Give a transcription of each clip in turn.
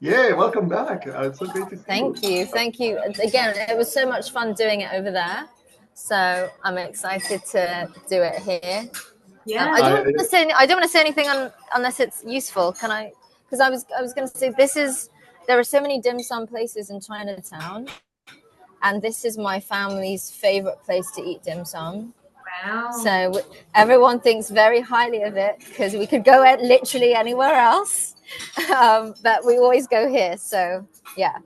Yeah, welcome back. It's so great to see you. Thank you. Again, it was so much fun doing it over there. So I'm excited to do it here. Yeah. I don't want to say anything unless it's useful. Can I? Because I was going to say there are so many dim sum places in Chinatown, and this is my family's favorite place to eat dim sum. Wow. So everyone thinks very highly of it because we could go literally anywhere else, but we always go here. So yeah.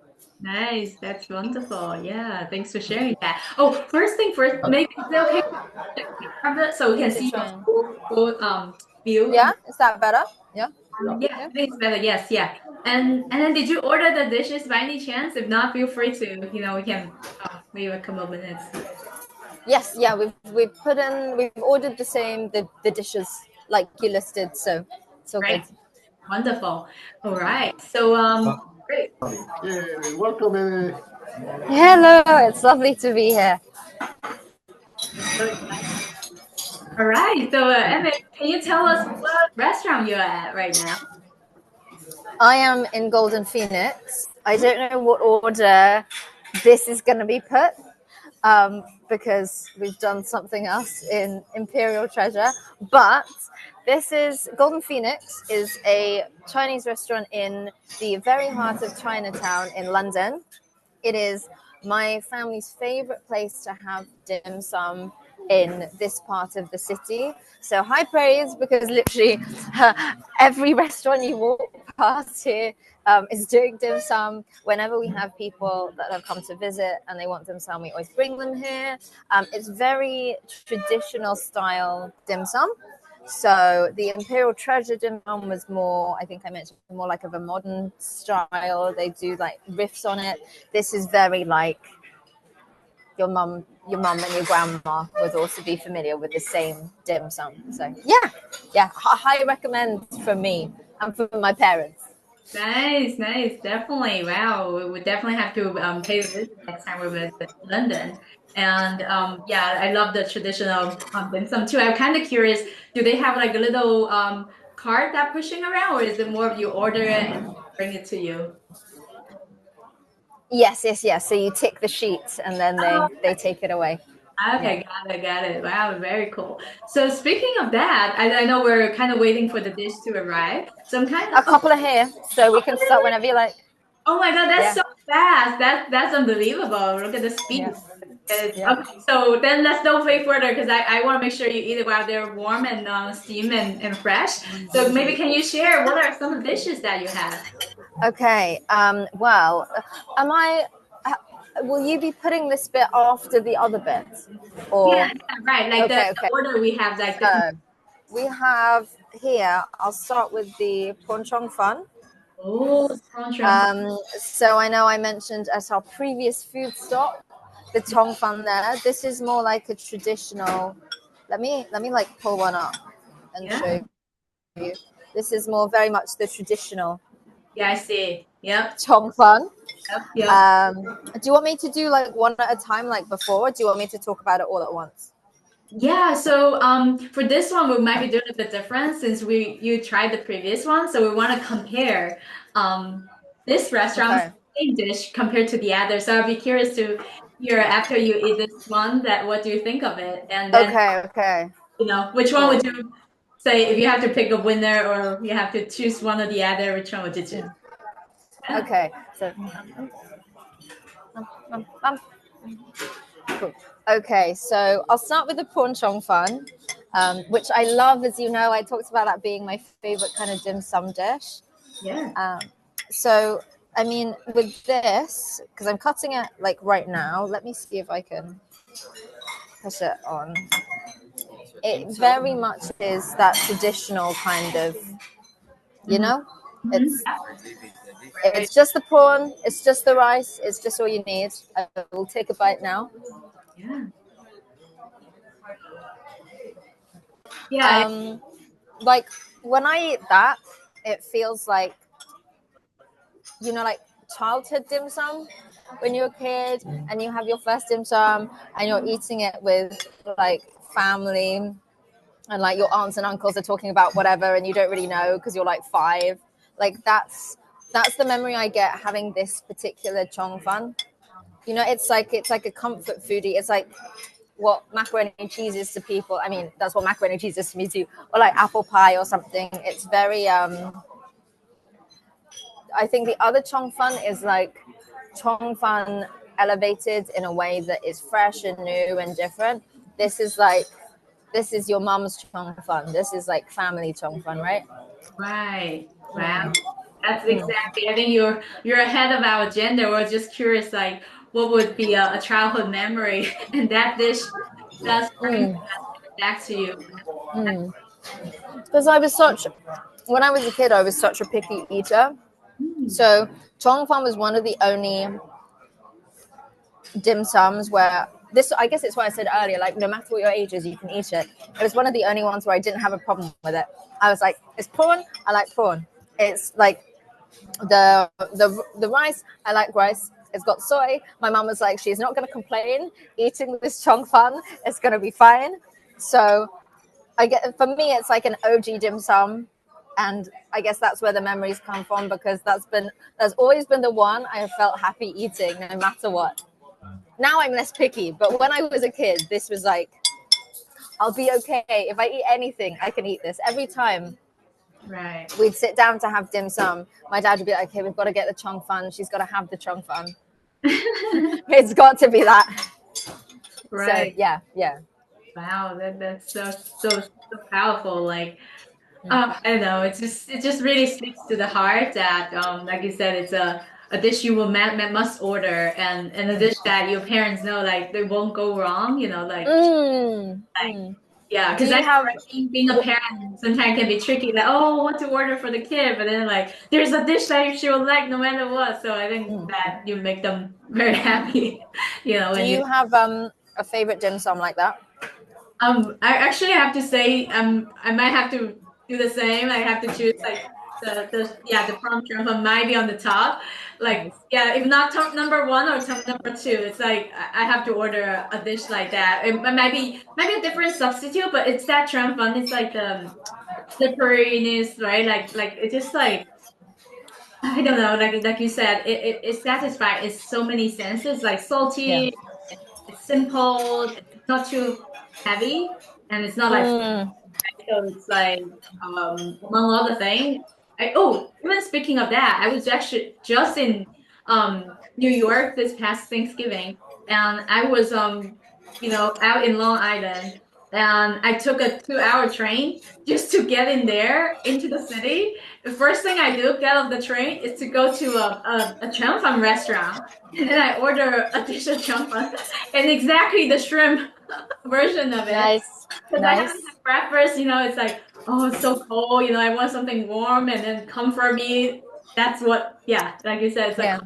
Nice. That's wonderful. Yeah. Thanks for sharing that. Oh, first thing first, maybe is it okay so we can see your full view? Yeah, is that better? Yeah. Yeah, I think it's better. Yes, yeah. And then did you order the dishes by any chance? If not, feel free to, we can wait a couple of minutes. Yes, yeah, we've ordered the dishes like you listed, so it's all Right. good. Wonderful. All right. So great. Yeah, welcome, Aimée. Hello, it's lovely to be here. All right. So Aimée, can you tell us what restaurant you're at right now? I am in Golden Phoenix. I don't know what order this is going to be put because we've done something else in Imperial Treasure. But Golden Phoenix is a Chinese restaurant in the very heart of Chinatown in London. It is my family's favorite place to have dim sum in this part of the city. So high praise, because literally every restaurant you walk past here is doing dim sum. Whenever we have people that have come to visit and they want dim sum, we always bring them here. It's very traditional style dim sum. So the Imperial Treasure dim sum was more, I think I mentioned, more like of a modern style. They do like riffs on it. This is very like your mum and your grandma would also be familiar with the same dim sum. So yeah, high recommend from me and from my parents. Nice, definitely. Wow, we would definitely have to pay a visit next time we visit London. And yeah, I love the traditional dim sum too. I'm kind of curious, do they have like a little cart that pushing around, or is it more of you order it and bring it to you? Yes. So you tick the sheets and then they take it away. Okay, got it. Wow, very cool. So speaking of that, I know we're kind of waiting for the dish to arrive. So I'm kind of a couple are here, so we can start whenever you like. Oh my God, that's so fast. That's unbelievable. Look at the speed. Yeah. Okay, so then let's don't wait further because I want to make sure you eat it while they're warm and steam and fresh. So maybe can you share what are some of the dishes that you have? Okay. Well, will you be putting this bit after the other bit? Or yeah, right. Like the order we have, like we have here. I'll start with the prawn cheung fun. Oh, so I know I mentioned at our previous food stop the cheung fun there. This is more like a traditional. Let me like pull one up and show you. This is very much the traditional. Yeah, I see. Yep. Cheung fun. Yep. Do you want me to do like one at a time, like before? Or do you want me to talk about it all at once? Yeah, so for this one, we might be doing a bit different since you tried the previous one. So we want to compare this restaurant's same dish compared to the other. So I'd be curious to hear after you eat this one, that what do you think of it? And then, you know, which one would you say if you have to pick a winner or you have to choose one or the other? Which one would you choose? Okay, so cool. Okay, so I'll start with the prawn cheung fun, which I love. As you know, I talked about that being my favorite kind of dim sum dish. Yeah. So, I mean, with this, because I'm cutting it like right now, let me see if I can push it on. It very much is that traditional kind of, you know, it's just the prawn, it's just the rice, it's just all you need. I will take a bite now. Yeah. Like when I eat that, it feels like, you know, like childhood dim sum when you're a kid and you have your first dim sum and you're eating it with like family and like your aunts and uncles are talking about whatever and you don't really know because you're like 5. Like that's that's the memory I get having this particular cheung fun. You know, it's like a comfort foodie. It's like what macaroni and cheese is to people. I mean, that's what macaroni and cheese is to me too. Or like apple pie or something. It's very I think the other cheung fun is like cheung fun elevated in a way that is fresh and new and different. This is your mom's cheung fun. This is like family cheung fun, right? Right. Wow. That's exactly. I think you're ahead of our agenda. We're just curious, like, what would be a childhood memory, and that dish does bring back to you. Because when I was a kid, I was such a picky eater. So cheung fun was one of the only dim sums where I guess it's what I said earlier, like no matter what your age is, you can eat it. It was one of the only ones where I didn't have a problem with it. I was like, it's prawn, I like prawn. It's like the rice, I like rice. It's got soy. My mom was like, she's not going to complain eating this cheung fun. It's going to be fine. So for me, it's like an OG dim sum. And I guess that's where the memories come from, because that's always been the one I have felt happy eating no matter what. Now I'm less picky, but when I was a kid, this was like, I'll be okay. If I eat anything, I can eat this. Every time we'd sit down to have dim sum, my dad would be like, okay, we've got to get the cheung fun. She's got to have the cheung fun. It's got to be that. Right. So, yeah. Wow, that's so powerful. Like, I don't know. It just really speaks to the heart that, like you said, it's a dish you will must order, and a dish that your parents know, like, they won't go wrong. You know, like, yeah. Because being a parent sometimes can be tricky. Like, oh, what to order for the kid, but then like, there's a dish that she will like no matter what. So I think that you make them very happy. You know. Do you have a favorite dim sum like that? I actually have to say, I might have to do the same. I have to choose like the prawn shrimp might be on the top. Like, yeah, if not top number one or top number two, it's like I have to order a dish like that. It might be a different substitute, but it's that shrimp fun. It's like the slipperiness, right? Like it's just like, I don't know, like you said, it satisfies. It's so many senses, like salty. Yeah. It's simple. It's not too heavy, and it's not like so it's like among other things. Even speaking of that, I was actually just in New York this past Thanksgiving, and I was out in Long Island, and I took a 2-hour train just to get in there into the city. The first thing I do get off the train is to go to a cheung fun restaurant, and then I order a dish of cheung fun, and exactly the shrimp version of it. Nice. Because I haven't had breakfast, it's like, oh, it's so cold, I want something warm and then comfort me. That's what, like you said, it's like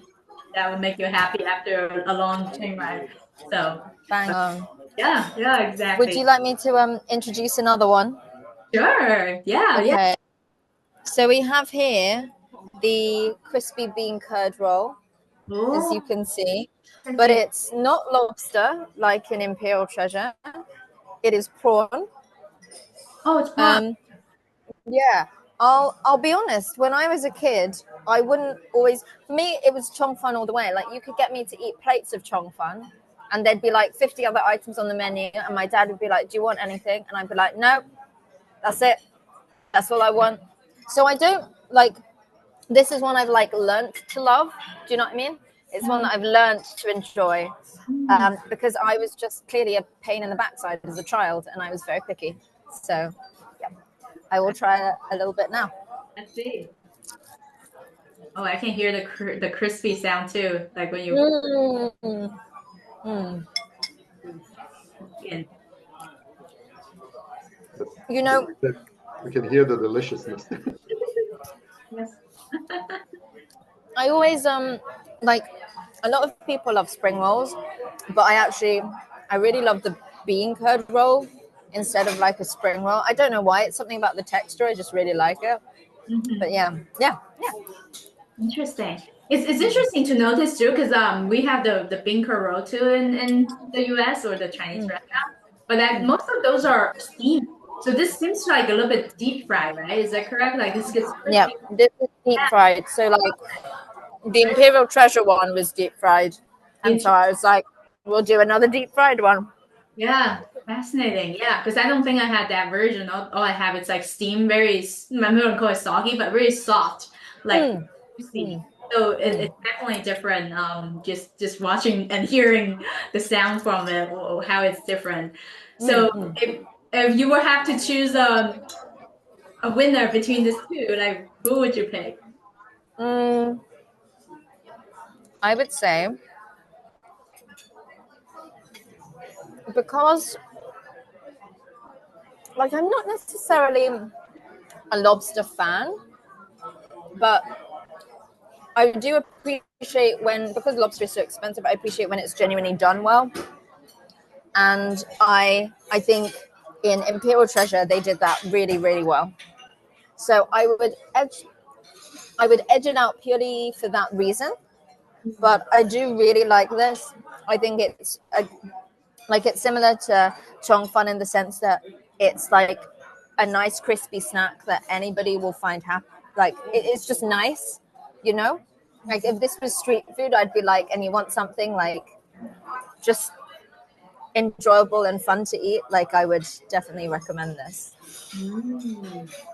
that would make you happy after a long train ride. So, bang on. Yeah, exactly. Would you like me to introduce another one? Sure. Yeah. Okay. Yeah. So we have here the crispy bean curd roll, as you can see, but it's not lobster like in Imperial Treasure. It is prawn. Oh, it's prawn. Yeah. I'll be honest. When I was a kid, I wouldn't always. For me, it was cheung fun all the way. Like, you could get me to eat plates of cheung fun, and there'd be like 50 other items on the menu, and my dad would be like, "Do you want anything?" And I'd be like, "No, that's it. That's all I want." So I don't like. This is one I've like learnt to love. Do you know what I mean? It's one that I've learnt to enjoy, because I was just clearly a pain in the backside as a child, and I was very picky. So, yeah, I will try a little bit now. Let's see. Oh, I can hear the crispy sound too, like when you. You know, we can hear the deliciousness. Yes. I always like, a lot of people love spring rolls, but I really love the bean curd roll instead of like a spring roll. I don't know why. It's something about the texture. I just really like it. But yeah. Interesting. It's interesting to notice too, because we have the bean curd roll too in the US or the Chinese restaurant, but most of those are steamed. So this seems like a little bit deep fried, right? Is that correct? Like this gets crispy. Yeah, this is deep fried. So like the Imperial Treasure one was deep fried. And so I was like, we'll do another deep fried one. Yeah, fascinating. Yeah, because I don't think I had that version. All I have is like steam, very, I'm not gonna call it soggy, but very soft, like juicy. So it's definitely different. Just watching and hearing the sound from it, or how it's different. So if you would have to choose a winner between these two, like who would you pick? I would say because like I'm not necessarily a lobster fan, but I do appreciate when, because lobster is so expensive, I appreciate when it's genuinely done well. And I think in Imperial Treasure they did that really, really well. So I would edge it out purely for that reason. But I do really like this. I think it's it's similar to cheung fun in the sense that it's like a nice crispy snack that anybody will find happy. Like it's just nice, you know. Like if this was street food, I'd be like, and you want something like just enjoyable and fun to eat, like I would definitely recommend this.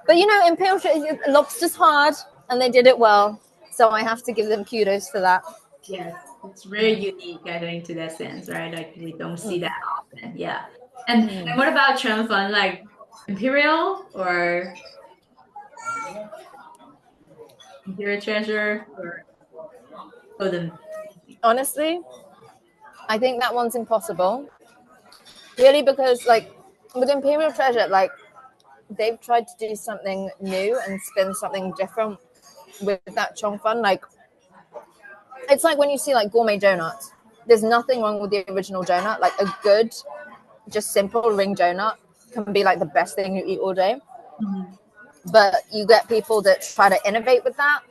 But you know, Imperial lobster's hard, and they did it well, so I have to give them kudos for that. Yes, it's very unique, I think, to that sense, right? Like we don't see that often. Yeah. And what about cheung fun? Like Imperial or Imperial Treasure or Golden? Honestly, I think that one's impossible. Really, because like with Imperial Treasure, like they've tried to do something new and spin something different with that cheung fun. Like it's like when you see like gourmet donuts. There's nothing wrong with the original donut. Like a good, just simple ring donut can be like the best thing you eat all day. But you get people that try to innovate with that,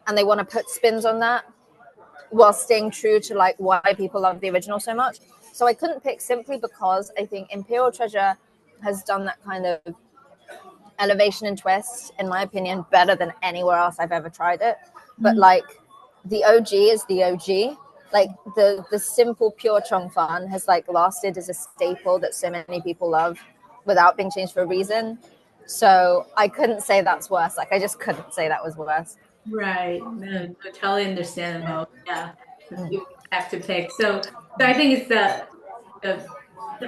and they want to put spins on that while staying true to like why people love the original so much. So I couldn't pick simply because I think Imperial Treasure has done that kind of elevation and twist, in my opinion, better than anywhere else I've ever tried it. But like the OG is the OG. Like the simple pure cheung fun has like lasted as a staple that so many people love without being changed for a reason. So I couldn't say that's worse. Like I just couldn't say that was worse. Right. No, totally understandable. Yeah. You have to pick. So I think it's the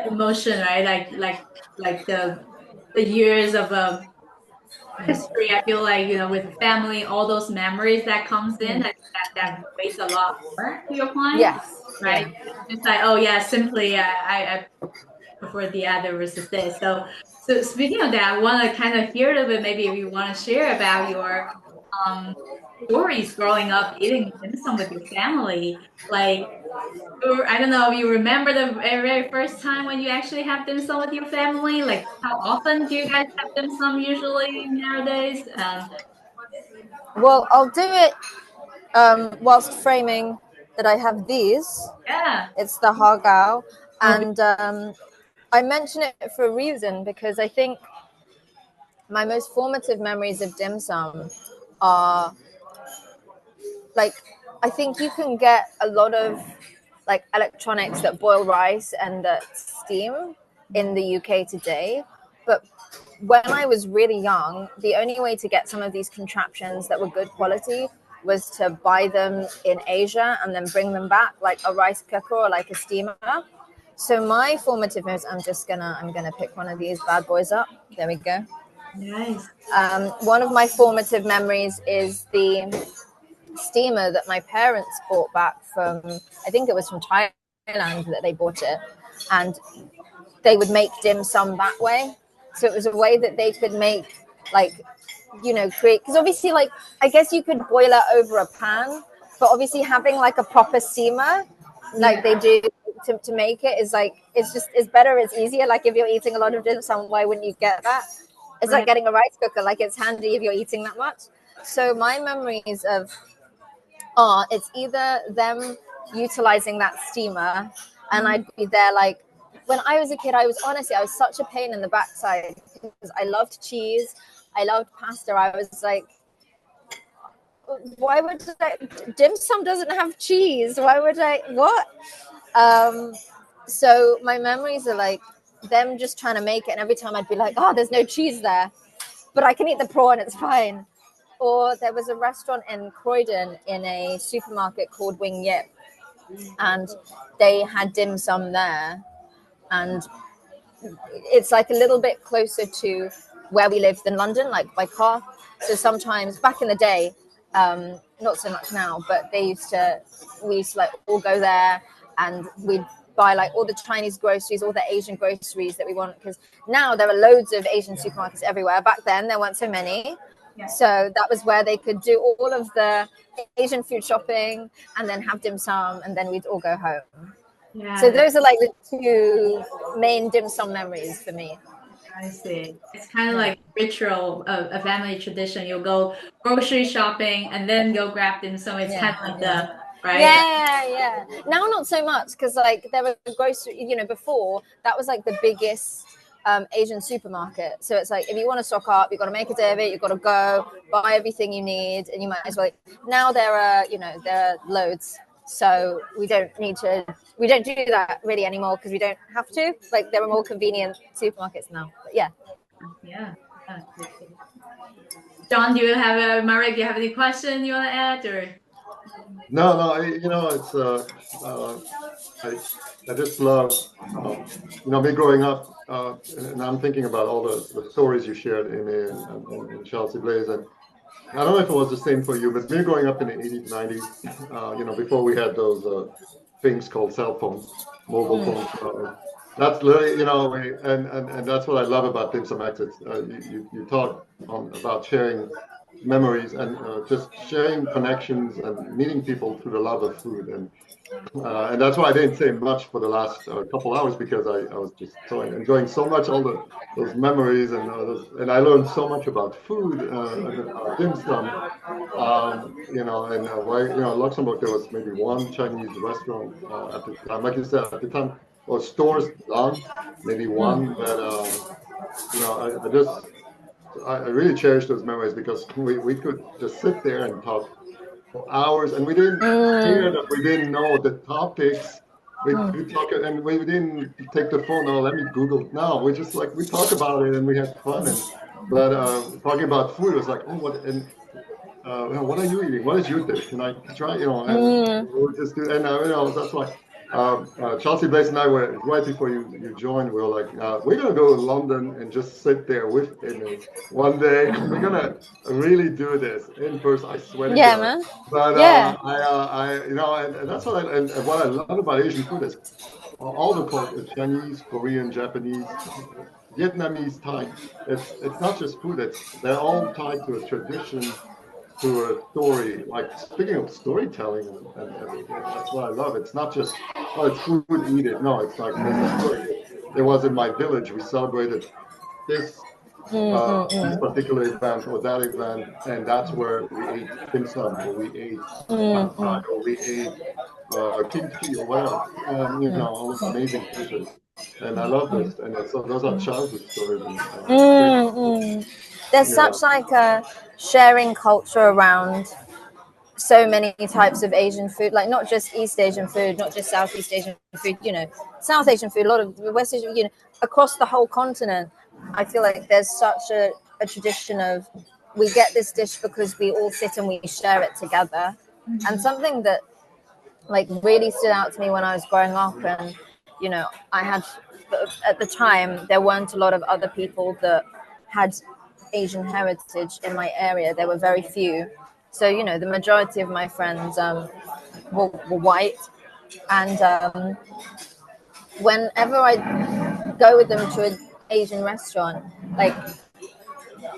emotion, right? Like the years of history. I feel like, with family, all those memories that comes in, that weighs a lot more to your point. Yes. Right. Yeah. It's like, oh yeah, simply I prefer the other versus this. So speaking of that, I want to kind of hear a little bit. Maybe if you want to share about your stories growing up eating dim sum with your family. Like, I don't know if you remember the very first time when you actually have dim sum with your family. Like, how often do you guys have dim sum usually nowadays? Well, I'll do it whilst framing that I have these. Yeah. It's the hagao. And I mention it for a reason because I think my most formative memories of dim sum are like, I think you can get a lot of like electronics that boil rice and that steam in the UK today. But when I was really young, the only way to get some of these contraptions that were good quality was to buy them in Asia and then bring them back, like a rice cooker or like a steamer. So my formative memories, I'm gonna pick one of these bad boys up. There we go. Nice. One of my formative memories is the steamer that my parents bought back from, I think it was from Thailand that they bought it, and they would make dim sum that way. So it was a way that they could make, like, create, because obviously, like, I guess you could boil it over a pan, but obviously having like a proper steamer like they do to make it is like, it's better, it's easier. Like if you're eating a lot of dim sum, why wouldn't you get that? It's like getting a rice cooker, like it's handy if you're eating that much. So my memories of it's either them utilizing that steamer, and I'd be there like, when I was a kid, I was such a pain in the backside because I loved cheese. I loved pasta. I was like, why would dim sum doesn't have cheese? Why would I? What? So my memories are like them just trying to make it, and every time I'd be like, oh, there's no cheese there, but I can eat the prawn, it's fine. Or there was a restaurant in Croydon in a supermarket called Wing Yip, and they had dim sum there, and it's like a little bit closer to where we lived in London, like by car. So sometimes back in the day, not so much now, but we used to like all go there, and we'd buy like all the Chinese groceries, all the Asian groceries that we want, because now there are loads of Asian supermarkets everywhere. Back then there weren't so many. So that was where they could do all of the Asian food shopping and then have dim sum, and then we'd all go home. So those are like the two main dim sum memories for me. I see. It's kind of like ritual of a family tradition. You'll go grocery shopping and then go grab dim sum. It's kind of like the right. Yeah. Now not so much, because like there were grocery. Before that was like the biggest Asian supermarket. So it's like if you want to stock up, you've got to make a day of it. You've got to go buy everything you need, and you might as well. Now there are loads. So we don't do that really anymore because we don't have to. Like there are more convenient supermarkets now. But yeah. John, do you have Marek? Do you have any question you want to add or? No. It's I just love me growing up, and I'm thinking about all the stories you shared, Aimée and Chelsea Blaze, and I don't know if it was the same for you, but me growing up in the 80s, 90s, before we had those things called cell phones, mobile phones. That's literally, and that's what I love about DIMSUMX. You talk about sharing memories and just sharing connections and meeting people through the love of food, and that's why I didn't say much for the last couple hours, because I was just enjoying so much all those memories, and I learned so much about food and dim sum. In Luxembourg there was maybe one Chinese restaurant at the time, like you said, at the time, or stores done, maybe one, but I really cherish those memories, because we could just sit there and talk for hours, and we didn't care that we didn't know the topics. We talk, and we didn't take the phone. Oh, let me Google it. No, we just we talk about it, and we had fun. But talking about food was like, oh, what are you eating? What is your dish? Can I try? And we'll just do. And that's why. Chelsea Blaze and I were right before you joined. We were like, we're gonna go to London and just sit there with Aimée one day. We're gonna really do this in person. I swear to God. Man. But and that's what what I love about Asian food is all the culture: Chinese, Korean, Japanese, Vietnamese, Thai. It's not just food. They're all tied to a tradition, to a story. Like, speaking of storytelling, and that's what I love. It's not just, it's food, eat it. No, it's like there's a story. It was in my village. We celebrated this particular event or that event, and that's where we ate dim sum, or we ate or we ate kimchi, or whatever. All those amazing dishes. And I love this. And so those are childhood stories. There's such like a sharing culture around so many types of Asian food, like not just East Asian food, not just Southeast Asian food, South Asian food, a lot of West Asian, across the whole continent. I feel like there's such a tradition of, we get this dish because we all sit and we share it together. And something that like really stood out to me when I was growing up, and I had, at the time there weren't a lot of other people that had Asian heritage in my area. There were very few. So, the majority of my friends were white. And whenever I go with them to an Asian restaurant, like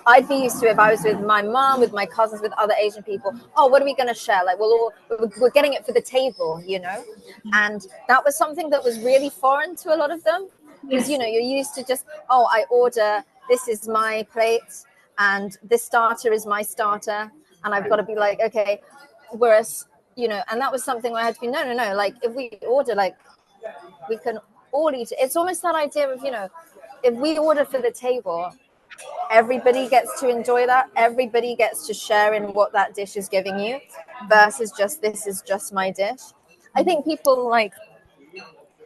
I'd be used to it if I was with my mom, with my cousins, with other Asian people. Oh, what are we going to share? Like, we're getting it for the table, And that was something that was really foreign to a lot of them. Because, you're used to just, I order, this is my plate, and this starter is my starter. And I've got to be like, okay, whereas, and that was something where I had to be, no. Like, if we order, like, we can all eat it. It's almost that idea of, if we order for the table, everybody gets to enjoy that. Everybody gets to share in what that dish is giving you versus just this is just my dish. I think people like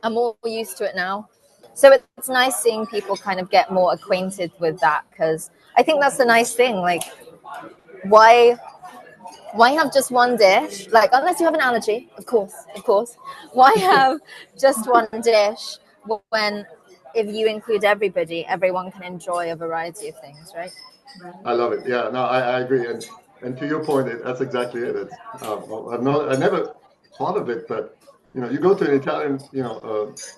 are more used to it now. So it's nice seeing people kind of get more acquainted with that, because I think that's the nice thing. Like, why have just one dish? Like, unless you have an allergy, of course. Why have just one dish when if you include everybody, everyone can enjoy a variety of things, right? I love it. Yeah, no, I agree. And to your point, that's exactly it. It's I never thought of it, but you go to an Italian,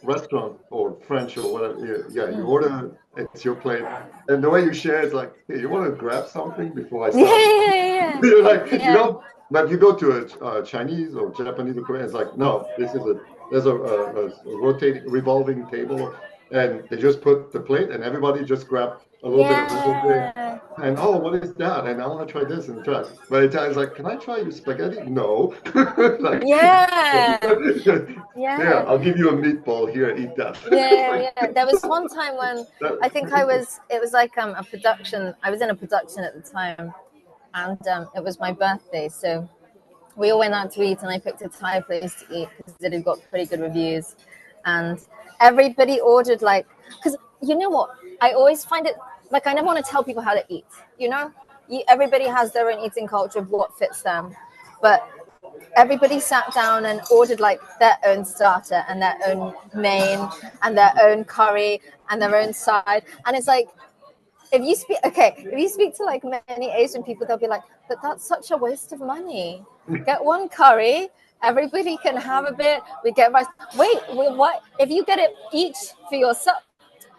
restaurant or French or whatever. You order, it's your plate, and the way you share is like, hey, you want to grab something before I start? Yeah. You're like, but you go to a Chinese or Japanese or Korean, it's like, no, there's a rotating, revolving table, and they just put the plate, and everybody just grab a little bit of everything. And what is that? And I want to try this and try. But Italian's like, can I try your spaghetti? No. Like, yeah, I'll give you a meatball here. Eat that. Yeah. There was one time when I think it was like a production. I was in a production at the time, and it was my birthday, so we all went out to eat, and I picked a Thai place to eat because it had got pretty good reviews, and everybody ordered because you know what, I always find it like I never want to tell people how to eat. Everybody has their own eating culture of what fits them, but everybody sat down and ordered their own starter and their own main and their own curry and their own side, and it's like, if you speak to many Asian people, they'll be like, but that's such a waste of money. Get one curry, everybody can have a bit. We get rice. Wait, what? If you get it each for yourself,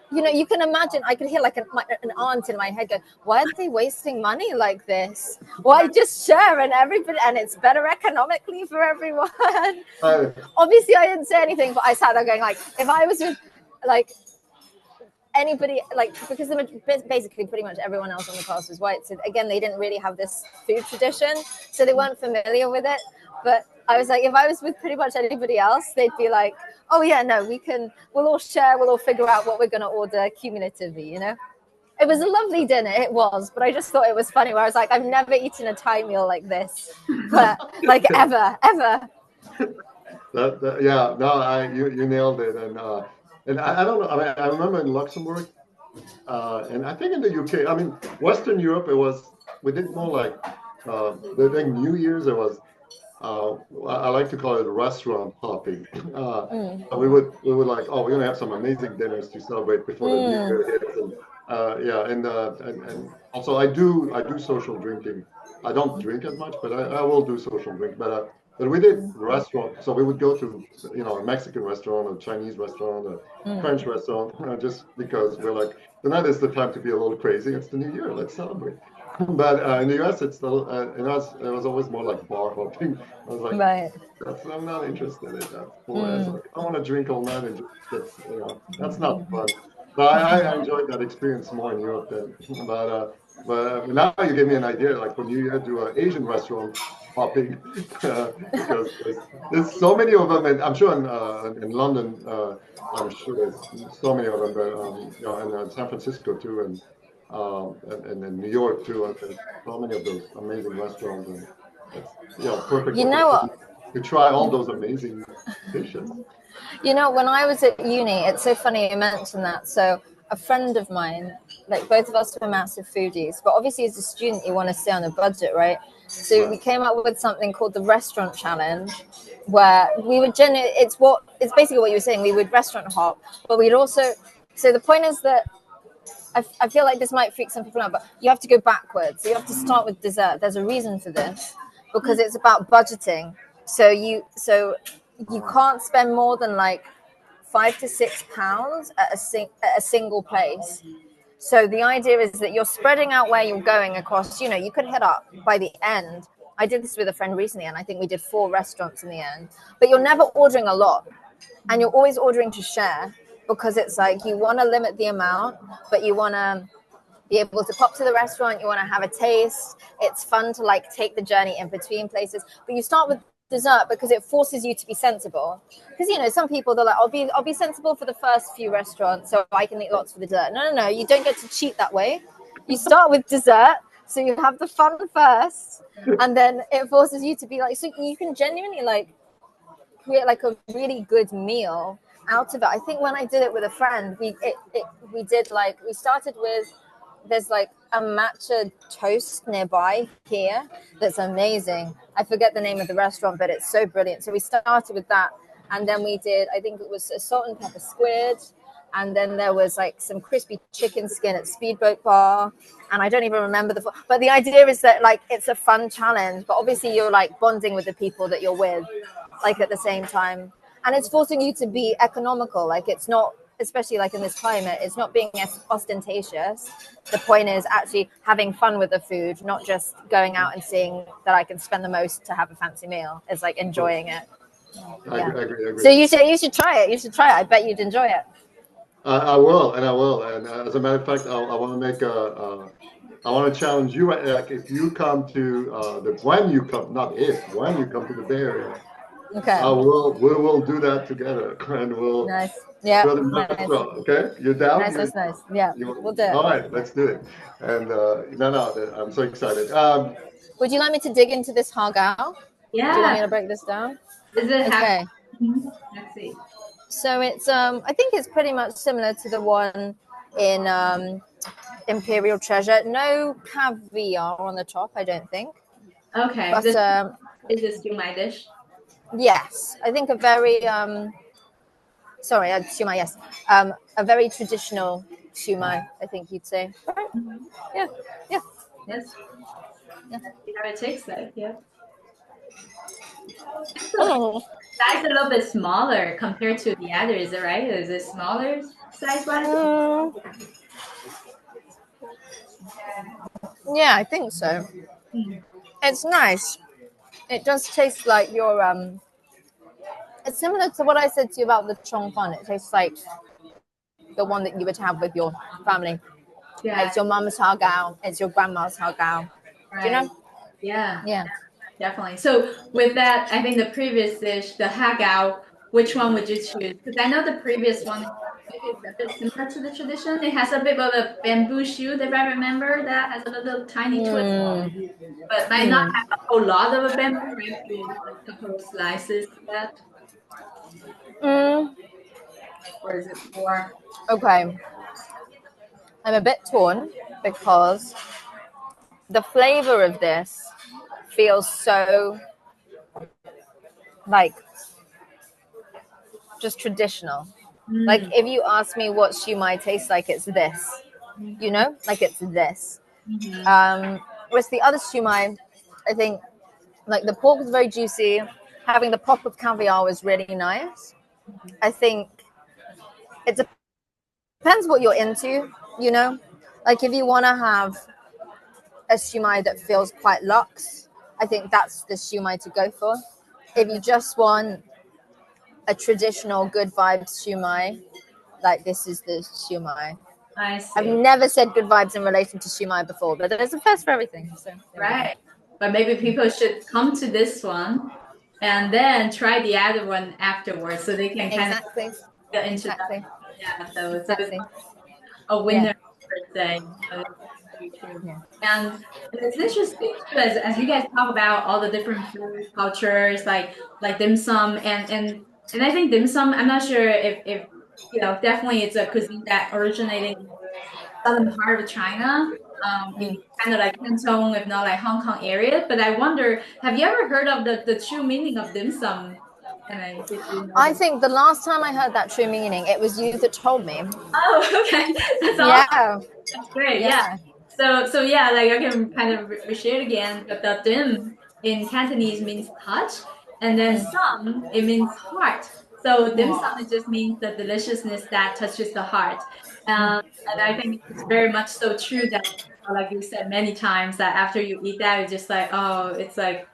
you can imagine. I can hear an aunt in my head go, why are they wasting money like this? Why just share and everybody, and it's better economically for everyone. Obviously, I didn't say anything, but I sat there going if I was with anybody, because basically pretty much everyone else on the cast was white, so again they didn't really have this food tradition, so they weren't familiar with it. But I was like, if I was with pretty much anybody else, they'd be like, oh yeah, no, we'll all share, we'll all figure out what we're going to order cumulatively. It was a lovely dinner, it was, but I just thought it was funny where I was like, I've never eaten a Thai meal like this, but ever. You nailed it. And I don't know. I mean, I remember in Luxembourg, and I think in the UK. I mean, Western Europe. We did more the New Year's. It was. I like to call it restaurant hopping. We would we're gonna have some amazing dinners to celebrate before the New Year hits. And also I do social drinking. I don't drink as much, but I will do social drink. But we did restaurant, so we would go to a Mexican restaurant, a Chinese restaurant, a French restaurant, just because we're like, tonight is the time to be a little crazy. It's the New Year, let's celebrate. But in the US, it's still it was always more like bar hopping. I was like, I'm not interested in that. I want to drink all night and just that's not fun. But I enjoyed that experience more in Europe than. But now you give me an idea. Like when you do an Asian restaurant hopping, because there's so many of them, and I'm sure in London, I'm sure there's so many of them. But in San Francisco too, and in New York too. And there's so many of those amazing restaurants, and it's perfect. You know what? To try all those amazing dishes. When I was at uni, it's so funny you mentioned that. So a friend of mine, both of us were massive foodies, but obviously as a student, you want to stay on a budget, right? So we came up with something called the restaurant challenge, where we would it's basically what you were saying. We would restaurant hop, but we'd also. So the point is that I feel like this might freak some people out, but you have to go backwards. So you have to start with dessert. There's a reason for this, because it's about budgeting. So you can't spend more than £5 to £6 at a single place. So the idea is that you're spreading out where you're going across, you could hit up by the end. I did this with a friend recently, and I think we did 4 restaurants in the end. But you're never ordering a lot, and you're always ordering to share, because it's like you want to limit the amount, but you want to be able to pop to the restaurant. You want to have a taste. It's fun to take the journey in between places. But you start with dessert because it forces you to be sensible. Because some people, they're like, I'll be sensible for the first few restaurants so I can eat lots for the dessert. No, you don't get to cheat that way. You start with dessert, so you have the fun first, and then it forces you to be like, so you can genuinely like create like a really good meal out of it. I think when I did it with a friend, we started with, there's like a matcha toast nearby here that's amazing. I forget the name of the restaurant, but it's so brilliant. So we started with that, and then we did, I think it was a salt and pepper squid, and then there was like some crispy chicken skin at Speedboat Bar, and I don't even remember but the idea is that like it's a fun challenge, but obviously you're like bonding with the people that you're with like at the same time, and it's forcing you to be economical. Like it's not, especially like in this climate, it's not being ostentatious. The point is actually having fun with the food, not just going out and seeing that I can spend the most to have a fancy meal. It's like enjoying it. I agree. So you should try it. You should try it. I bet you'd enjoy it. I will. And as a matter of fact, I want to make I want to challenge you. Like if you come to when you come to the Bay Area, okay, we will do that together, and we'll nice. Yeah, go to the nice. restaurant. Okay, you're down. Nice, that's nice. Yeah, we'll do it. All right, let's do it. And I'm so excited. Would you like me to dig into this hagao? Yeah. Do you want me to break this down? Is it okay? Let's see. So it's I think it's pretty much similar to the one in Imperial Treasure. No caviar on the top, I don't think. Okay. But is this my dish? Yes, I think a very siumai, yes. A very traditional siumai, I think you'd say. Right? Yeah. Yes. Yeah. How it tastes like, yeah. Oh. Size a little bit smaller compared to the others, right? Is it smaller size-wise? Yeah, I think so. It's nice. It does taste like your it's similar to what I said to you about the cheung fun. It tastes like the one that you would have with your family. Yeah. It's your mama's hagao. It's your grandma's hagao. Right. Do you know? Yeah. Yeah. Definitely. So with that, I think the previous dish, the hagao, which one would you choose? Because I know the previous one is a bit similar to the tradition. It has a bit of a bamboo shoot, if I remember, that has a little tiny twist, but might not have a whole lot of a bamboo, right? A couple of slices of that. Or is it more? Okay. I'm a bit torn because the flavor of this feels so like just traditional. Like if you ask me what siumai tastes like, it's this, you know, like it's this. Whereas the other siumai, I think like the pork was very juicy. Having the pop of caviar was really nice. I think it depends what you're into, you know, like if you want to have a siumai that feels quite luxe, I think that's the siumai to go for. If you just want a traditional good vibes siumai, like this is the siumai. I see. I've never said good vibes in relation to siumai before, but there's a first for everything. So right. But maybe people should come to this one and then try the other one afterwards, so they can kind of get into that. Yeah, so it's a winner per se. Yeah. And it's interesting too, as you guys talk about all the different food cultures, like dim sum, and I think dim sum, I'm not sure if you know, definitely it's a cuisine that originated in the southern part of China, in kind of like Canton, if not like Hong Kong area. But I wonder, have you ever heard of the true meaning of dim sum? I think the last time I heard that true meaning, it was you that told me. Oh, okay. That's awesome. That's great. Yeah. So yeah, like I can kind of reshare it again. But the dim in Cantonese means touch, and then sum, it means heart. So dim sum, it just means the deliciousness that touches the heart. And I think it's very much so true that, like you said many times, that after you eat that, it's just like, oh, it's like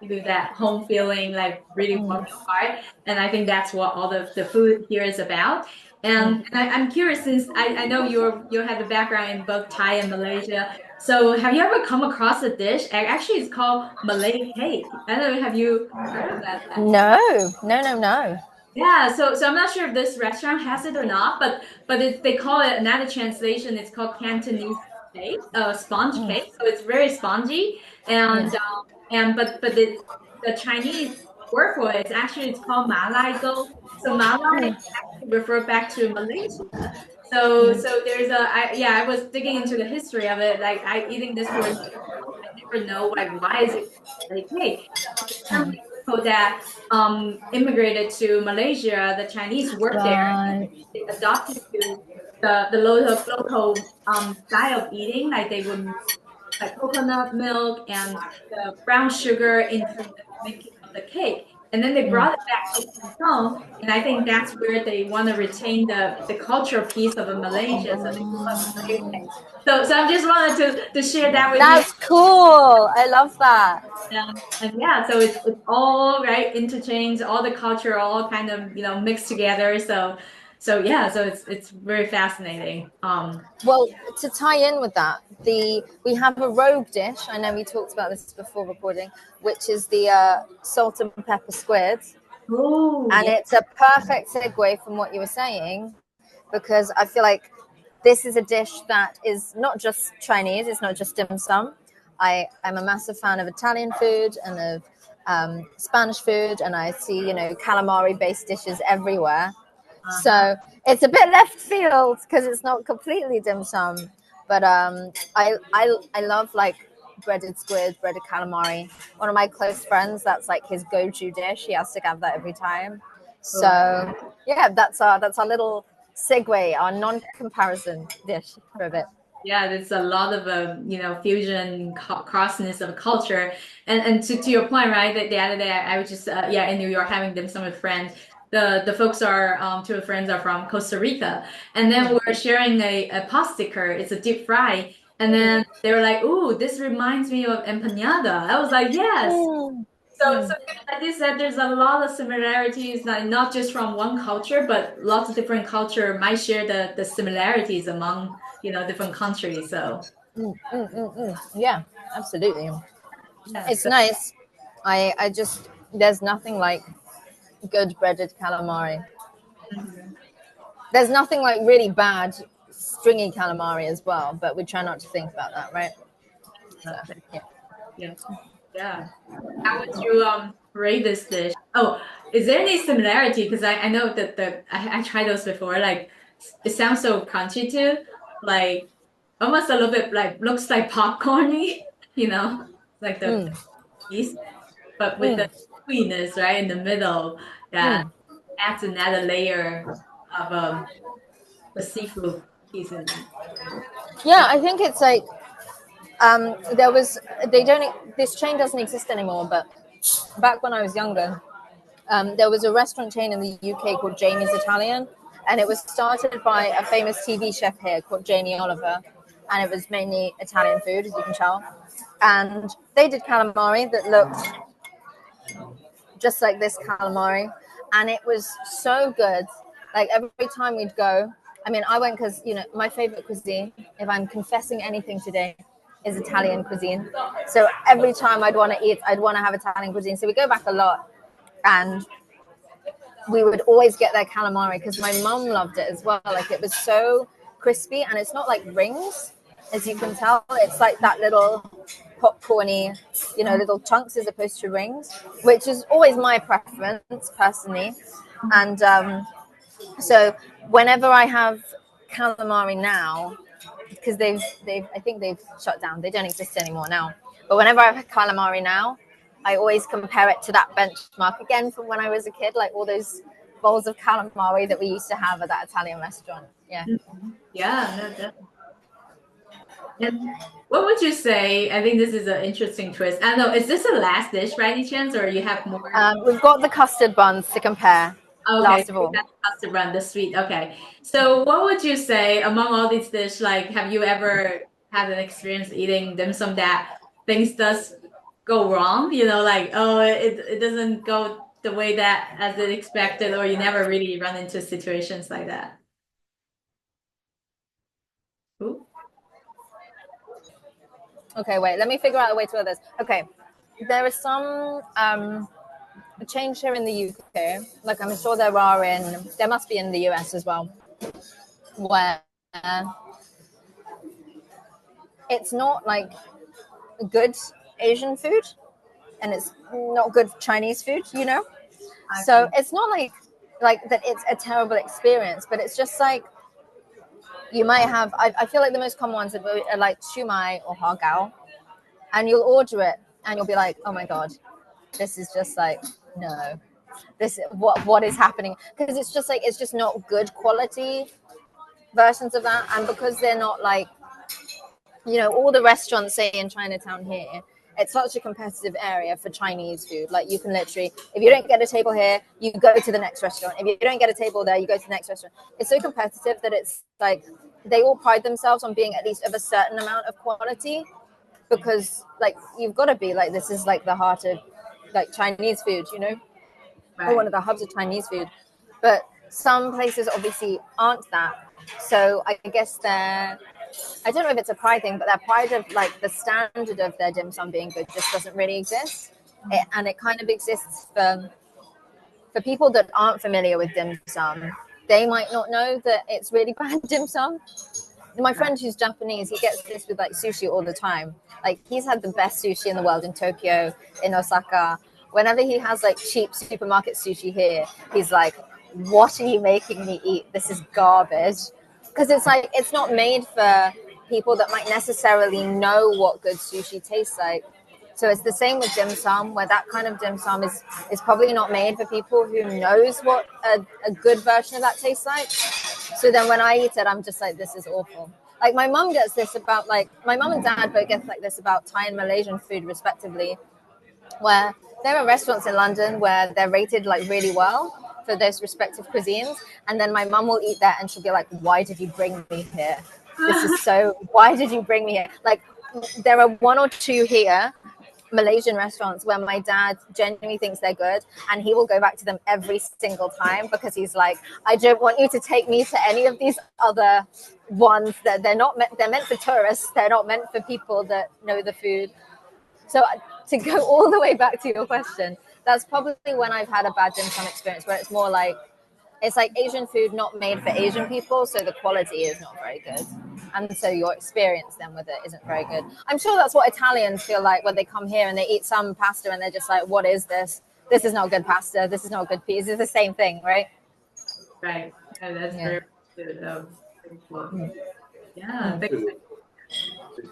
that home feeling, like really warm your heart. And I think that's what all the food here is about. And I'm curious, since I know you have a background in both Thai and Malaysia. So have you ever come across a dish? Actually, it's called Malay cake. I don't know, have you heard of that? No. Yeah, so I'm not sure if this restaurant has it or not, but they call it, another translation, it's called Cantonese cake, sponge cake. So it's very spongy, and but the Chinese word for it is actually it's called Malai go. So Malai actually refer back to Malaysia. So there's I was digging into the history of it. Like I eating this for I never know like why is it like hey some people that immigrated to Malaysia, the Chinese worked there, they adopted to the local style of eating. Like they would like coconut milk and the brown sugar into the making of the cake. And then they brought it back to Canton, and I think that's where they want to retain the cultural piece of a Malaysia. So they call it Malay cake. So I just wanted to share that with you. That's cool. I love that. And yeah, so it's all right interchanged, all the culture all kind of mixed together. So yeah, so it's very fascinating. Well, to tie in with that, we have a rogue dish. I know we talked about this before recording, which is the salt and pepper squid. Ooh, and it's a perfect segue from what you were saying, because I feel like this is a dish that is not just Chinese, it's not just dim sum. I'm a massive fan of Italian food and of Spanish food, and I see, calamari-based dishes everywhere. So it's a bit left field because it's not completely dim sum, but I love like breaded squid, breaded calamari. One of my close friends, that's like his go-to dish. He has to have that every time. So yeah, that's our little segue, our non-comparison dish for a bit. Yeah, there's a lot of fusion crossness of culture, and to your point, right? The other day I was just in New York having dim sum with friends. The folks are two friends are from Costa Rica, and then we're sharing a pot sticker. It's a deep fry, and then they were like, "Ooh, this reminds me of empanada." I was like, "Yes." So like you said, there's a lot of similarities, not just from one culture, but lots of different culture might share the similarities among different countries. So Yeah, absolutely. yeah, It's nice. I just, there's nothing like good breaded calamari. There's nothing like really bad stringy calamari as well, but we try not to think about that, right? So, yeah. yeah. How would you rate this dish? Oh, is there any similarity? Because I know that I tried those before. Like it sounds so crunchy too, like almost a little bit like looks like popcorny, like the piece, but with the sweetness right in the middle that adds another layer of the seafood piece in it. Yeah, I think it's like this chain doesn't exist anymore, but back when I was younger, there was a restaurant chain in the UK called Jamie's Italian, and it was started by a famous TV chef here called Jamie Oliver, and it was mainly Italian food, as you can tell. And they did calamari that looked just like this calamari, and it was so good. Like every time we'd go, I mean, I went because my favorite cuisine, if I'm confessing anything today, is Italian cuisine. So every time I'd want to eat, I'd want to have Italian cuisine. So we go back a lot, and we would always get their calamari because my mum loved it as well. Like it was so crispy, and it's not like rings, as you can tell. It's like that little popcorny, little chunks as opposed to rings, which is always my preference personally. And so whenever I have calamari now, because I think they've shut down, they don't exist anymore now. But whenever I have calamari now, I always compare it to that benchmark again from when I was a kid, like all those bowls of calamari that we used to have at that Italian restaurant. Yeah. Yeah, no, definitely. And what would you say? I think this is an interesting twist. I don't know. Is this the last dish by any chance, or you have more? We've got the custard buns to compare. Okay, last of all. that's custard bun, the sweet. Okay. So what would you say among all these dishes, like have you ever had an experience eating dim sum that things does go wrong? Like it doesn't go the way that as it expected, or you never really run into situations like that. Ooh. Okay, wait, let me figure out a way to do this. Okay, there is some change here in the UK, like I'm sure there must be in the US as well, where it's not like good Asian food, and it's not good Chinese food, you know. So it's not like that. It's a terrible experience, but it's just like you might have. I feel like the most common ones are like shumai or hagao, and you'll order it, and you'll be like, oh my god, this is just like no. This what is happening, because it's just not good quality versions of that. And because they're not like, you know, all the restaurants, say in Chinatown here, it's such a competitive area for Chinese food. Like you can literally, if you don't get a table here, you go to the next restaurant. If you don't get a table there, you go to the next restaurant. It's so competitive that it's like they all pride themselves on being at least of a certain amount of quality, because like you've got to be like, this is like the heart of like Chinese food, you know. Or one of the hubs of Chinese food. But some places obviously aren't that. So I guess I don't know if it's a pride thing, but their pride of like the standard of their dim sum being good just doesn't really exist. And it kind of exists for people that aren't familiar with dim sum. They might not know that it's really bad dim sum. My friend who's Japanese, he gets this with like sushi all the time. Like he's had the best sushi in the world in Tokyo, in Osaka. Whenever he has like cheap supermarket sushi here, he's like, what are you making me eat? This is garbage. Because it's like, it's not made for people that might necessarily know what good sushi tastes like. So it's the same with dim sum, where that kind of dim sum is probably not made for people who knows what a good version of that tastes like. So then when I eat it, I'm just like, this is awful. Like my mum gets this about like, my mum and dad both get like this about Thai and Malaysian food respectively, where there are restaurants in London where they're rated like really well for those respective cuisines. And then my mum will eat that and she'll be like, why did you bring me here? Why did you bring me here? Like there are one or two here, Malaysian restaurants, where my dad genuinely thinks they're good, and he will go back to them every single time because he's like, I don't want you to take me to any of these other ones that they're meant for tourists. They're not meant for people that know the food. So to go all the way back to your question, that's probably when I've had a bad dim sum experience, where it's more like, it's like Asian food not made for Asian people, so the quality is not very good. And so your experience then with it isn't very good. I'm sure that's what Italians feel like when they come here and they eat some pasta and they're just like, what is this? This is not good pasta. This is not good pizza. It's the same thing, right? Right. Oh, that's very good. Oh, very cool. Yeah.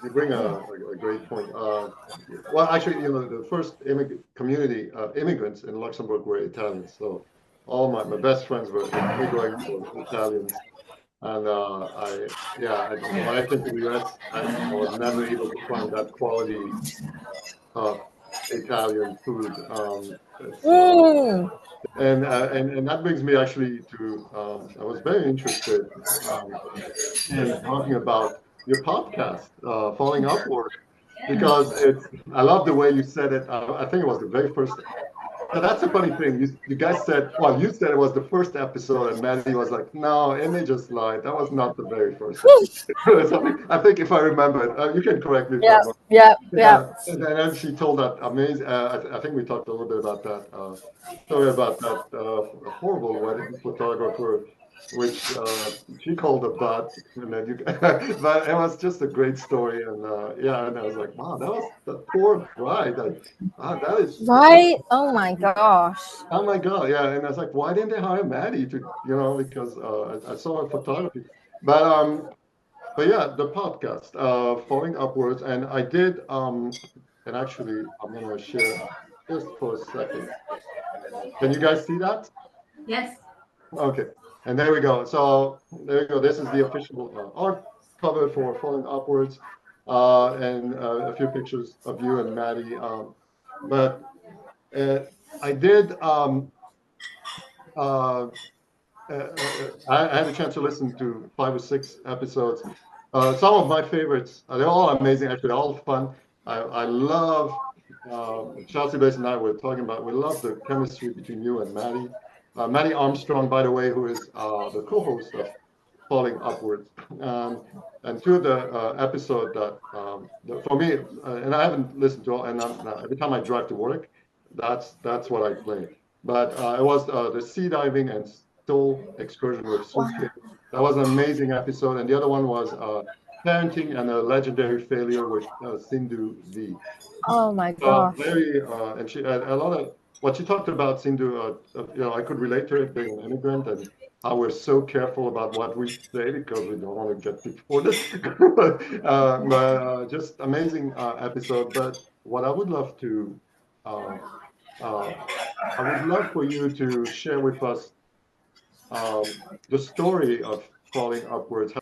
You bring a great point. Well, actually, you know, the first community of immigrants in Luxembourg were Italians. So all my best friends were immigrants or Italians. And when I came to the US, I was never able to find that quality Italian food. And that brings me actually to, I was very interested in talking about your podcast, Falling Upward, because I love the way you said it. I think it was the very first. So that's a funny thing. You guys said, well, you said it was the first episode, and Maddie was like, no, Aimée just lied. That was not the very first episode. I think if I remember it, you can correct me. Yeah. And then she told that amazing, I think we talked a little bit about that story about that horrible wedding photographer, which she called a butt, and then but it was just a great story, and and I was like, wow, that was the poor bride. That is right. Oh my gosh. Oh my god, yeah. And I was like, why didn't they hire Maddie to, because I saw her photography, but yeah, the podcast, Falling Upwards, and I did, and actually, I'm gonna share just for a second. Can you guys see that? Yes. Okay. And there we go. So there you go. This is the official art cover for Falling Upwards, and a few pictures of you and Maddie. But I did. I had a chance to listen to 5 or 6 episodes. Some of my favorites. They're all amazing. Actually, all fun. I love. Chelsea Bass and I were talking about. We love the chemistry between you and Maddie. Maddie Armstrong, by the way, who is the co-host of Falling Upwards, and two of the episode that for me, and I haven't listened to all, and every time I drive to work, that's what I play. But it was the sea diving and stoll excursion with Suki. That was an amazing episode, and the other one was parenting and a legendary failure with Sindhu V. Oh my gosh. And she had a lot of what she talked about, Sindhu. I could relate to it being an immigrant and how we're so careful about what we say because we don't want to get picked for this. But just amazing episode. But what I would love to, uh, I would love for you to share with us the story of crawling upwards.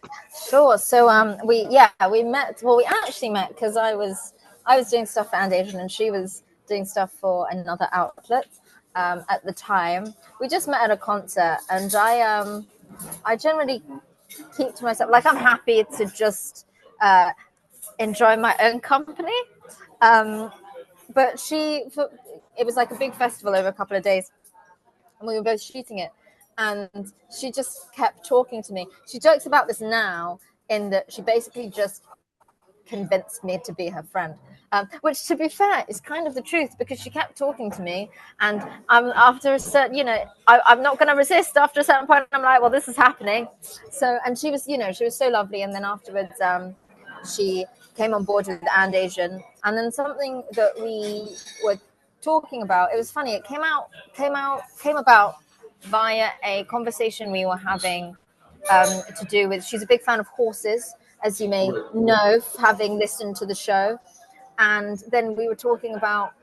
Sure. So we met. Well, we actually met because I was doing stuff for And Asian and she was doing stuff for another outlet at the time. We just met at a concert, and I generally keep to myself. Like, I'm happy to just enjoy my own company. But it was like a big festival over a couple of days, and we were both shooting it. And she just kept talking to me. She jokes about this now in that she basically just convinced me to be her friend, which, to be fair, is kind of the truth, because she kept talking to me, and after a certain, I'm not going to resist. After a certain point, I'm like, well, this is happening. So, and she was so lovely. And then afterwards, she came on board with And Asian, and then something that we were talking about. It was funny. It came about via a conversation we were having to do with. She's a big fan of horses, as you may know, having listened to the show. And then we were talking about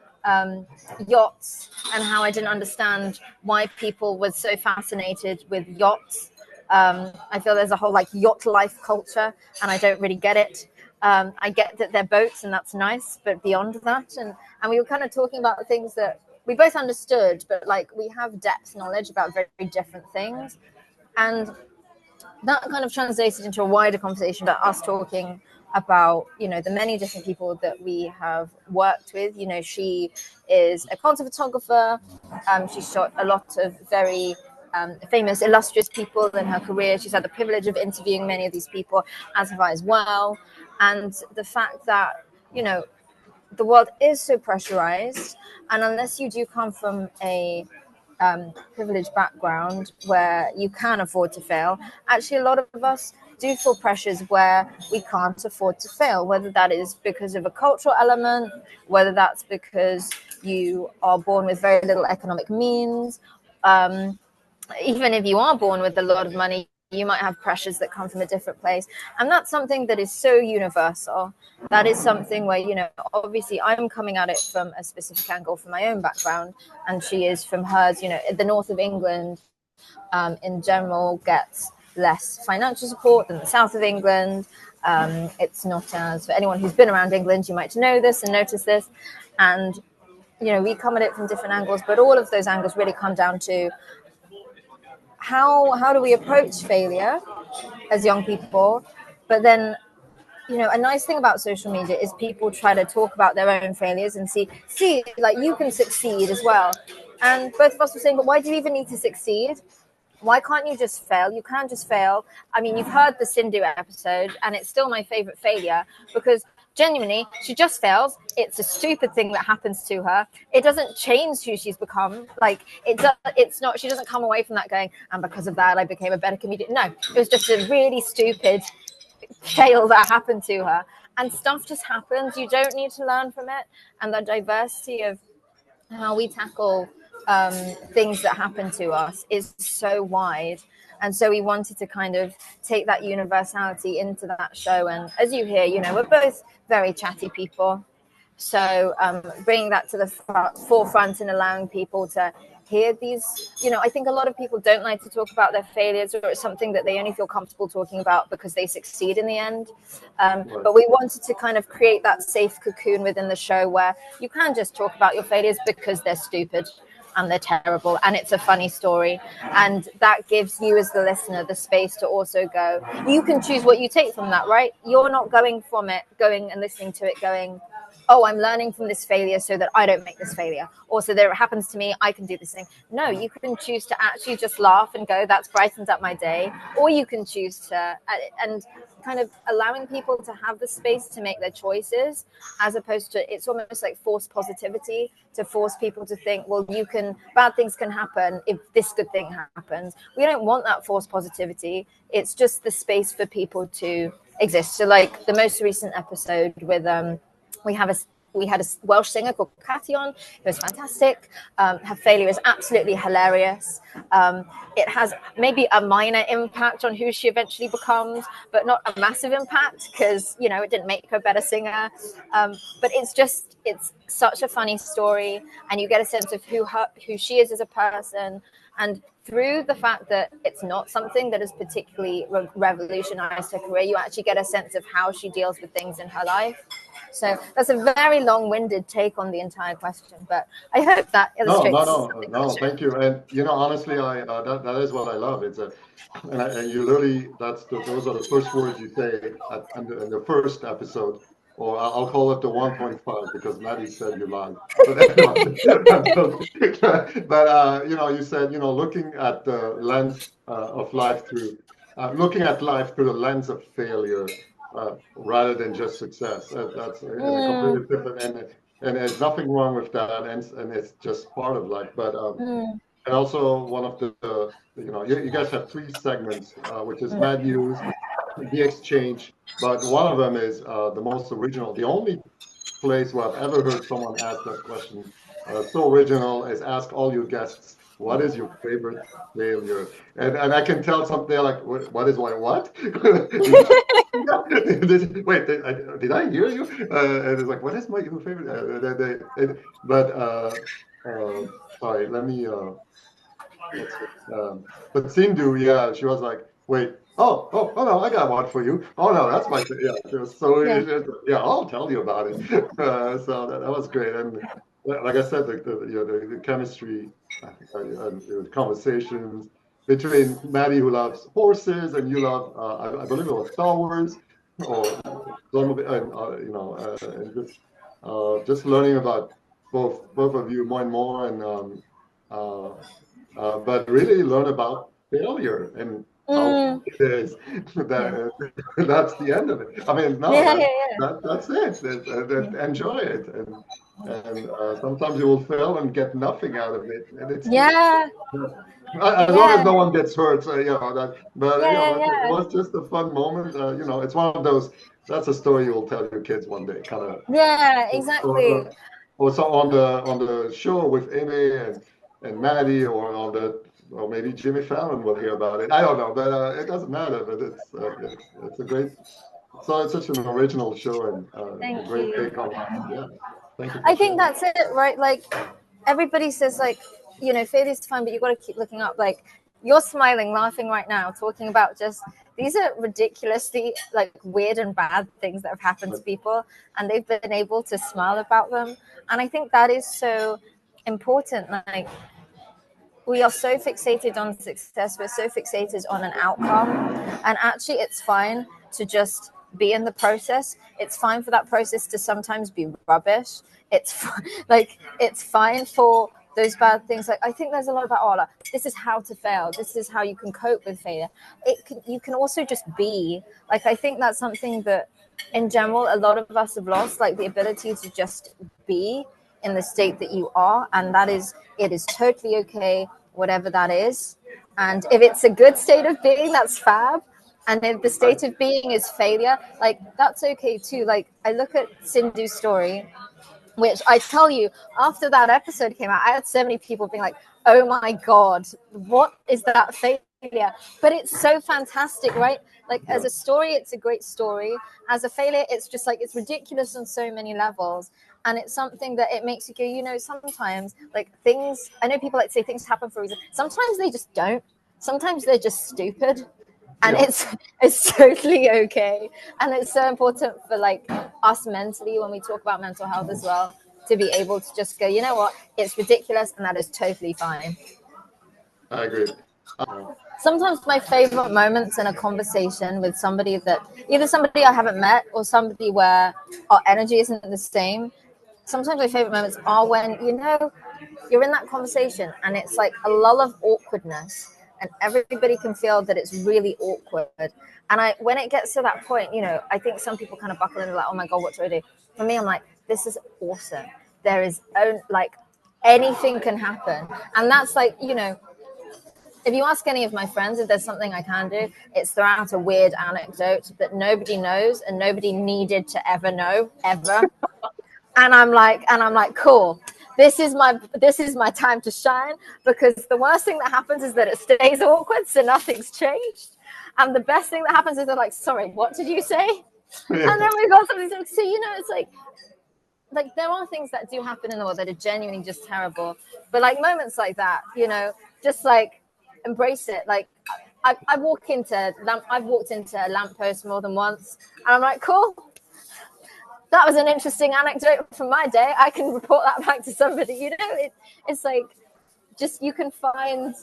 yachts and how I didn't understand why people were so fascinated with yachts. I feel there's a whole yacht life culture, and I don't really get it. I get that they're boats and that's nice, but beyond that, and we were kind of talking about things that we both understood, but we have depth knowledge about very, very different things. And that kind of translated into a wider conversation about us talking about, the many different people that we have worked with. She is a concert photographer. She shot a lot of very famous, illustrious people in her career. She's had the privilege of interviewing many of these people, as have I as well. And the fact that, the world is so pressurized, and unless you do come from a privileged background where you can afford to fail, actually a lot of us do feel pressures where we can't afford to fail, whether that is because of a cultural element, whether that's because you are born with very little economic means. Even if you are born with a lot of money, you might have pressures that come from a different place. And that's something that is so universal. That is something where, obviously I'm coming at it from a specific angle from my own background, and she is from hers. The north of England in general gets less financial support than the south of England. It's not as, for anyone who's been around England, you might know this and notice this. And, we come at it from different angles, but all of those angles really come down to how do we approach failure as young people. But then, a nice thing about social media is people try to talk about their own failures and see, you can succeed as well. And both of us were saying, but why do you even need to succeed? Why can't you just fail? You can just fail. I mean, you've heard the Sindhu episode, and it's still my favorite failure, because genuinely, she just fails. It's a stupid thing that happens to her. It doesn't change who she's become. It's not. She doesn't come away from that going, and because of that, I became a better comedian. No, it was just a really stupid fail that happened to her. And stuff just happens. You don't need to learn from it. And the diversity of how we tackle things that happen to us is so wide. And so we wanted to kind of take that universality into that show. And as you hear, we're both very chatty people. So bringing that to the forefront and allowing people to hear these, I think a lot of people don't like to talk about their failures, or it's something that they only feel comfortable talking about because they succeed in the end. But we wanted to kind of create that safe cocoon within the show where you can just talk about your failures because they're stupid and they're terrible, and it's a funny story. And that gives you as the listener the space to also go, you can choose what you take from that, right? You're not going and listening to it going, oh, I'm learning from this failure so that I don't make this failure, or so that it happens to me, I can do this thing. No, you can choose to actually just laugh and go, that's brightened up my day. Or you can choose to, and kind of allowing people to have the space to make their choices, as opposed to, it's almost like forced positivity, to force people to think, well, bad things can happen if this good thing happens. We don't want that forced positivity. It's just the space for people to exist. So like the most recent episode with we had a Welsh singer called Cathy on. It was fantastic. Her failure is absolutely hilarious. It has maybe a minor impact on who she eventually becomes, but not a massive impact because, you know, it didn't make her a better singer. But it's such a funny story, and you get a sense of who she is as a person. And through the fact that it's not something that has particularly revolutionized her career, you actually get a sense of how she deals with things in her life. So that's a very long-winded take on the entire question, but I hope that illustrates. No. Thank you. And you know, honestly, that is what I love. It's and you literally those are the first words you say in the first episode, or I'll call it the 1.5 because Maddie said you lied. But you know, you said, you know, looking at the lens of life through looking at life through the lens of failure. Rather than just success. That's a completely different, and there's nothing wrong with that, and it's just part of life. But and also one of the you know, you guys have 3 segments, which is Mad News, the Exchange, but one of them is the most original. The only place where I've ever heard someone ask that question so original is ask all your guests, what is your favorite failure? And I can tell something like, what is what? Wait, did I hear you? And it's like, what is your favorite? Sorry, let me. But Sindhu, yeah, she was like, wait, oh no, I got one for you. Oh no, that's my yeah. She was so yeah, I'll tell you about it. So that was great, and like I said, the chemistry, the conversations between Maddie, who loves horses, and you love, I believe it was Star Wars, or some of it, you know, and just learning about both of you more and more, and but really learn about failure and how it is. That's the end of it. I mean, that's it. Enjoy it, and sometimes you will fail and get nothing out of it, and it's as long as no one gets hurt, you know that. But you know, it was just a fun moment. You know, it's one of those. That's a story you will tell your kids one day, kind of. Yeah, exactly. Or so on the show with Aimée and Maddie, or maybe Jimmy Fallon will hear about it. I don't know, but it doesn't matter. But it's a great. So it's such an original show and a great take on life. Yeah, thank you. I think that's it, right? Like everybody says, like, you know, failure's fine, but you got to keep looking up. Like you're smiling, laughing right now, talking about just these are ridiculously like weird and bad things that have happened to people, and they've been able to smile about them. And I think that is so important. Like we are so fixated on success, we're so fixated on an outcome, and actually it's fine to just be in the process. It's fine for that process to sometimes be rubbish. It's fine for those bad things. Like I think there's a lot about this is how to fail, this is how you can cope with failure. You can also just be. Like I think that's something that in general a lot of us have lost, like the ability to just be in the state that you are, and it is totally okay, whatever that is. And if it's a good state of being, that's fab. And if the state of being is failure, like that's okay too. Like I look at Sindhu's story, which I tell you, after that episode came out, I had so many people being like, oh my God, what is that failure? But it's so fantastic, right? Like as a story, it's a great story. As a failure, it's just like, it's ridiculous on so many levels. And it's something that it makes you go, you know, sometimes like things, I know people like to say things happen for a reason. Sometimes they just don't. Sometimes they're just stupid. And it's totally okay. And it's so important for like us mentally when we talk about mental health as well, to be able to just go, you know what, it's ridiculous and that is totally fine. I agree. Sometimes my favorite moments in a conversation with somebody that either somebody I haven't met or somebody where our energy isn't the same. Sometimes my favorite moments are when, you know, you're in that conversation and it's like a lull of awkwardness and everybody can feel that it's really awkward. And when it gets to that point, you know, I think some people kind of buckle in and like, oh my God, what do I do? For me, I'm like, this is awesome. There is like anything can happen. And that's like, you know, if you ask any of my friends if there's something I can do, it's throw out a weird anecdote that nobody knows and nobody needed to ever know ever. And I'm like, cool. This is my time to shine, because the worst thing that happens is that it stays awkward, so nothing's changed. And the best thing that happens is they're like, sorry, what did you say? Yeah. And then we got something. So it's like there are things that do happen in the world that are genuinely just terrible, but like moments like that, just like embrace it. Like I've walked into a lamppost more than once, and I'm like, cool. That was an interesting anecdote from my day. I can report that back to somebody. It's like just you can find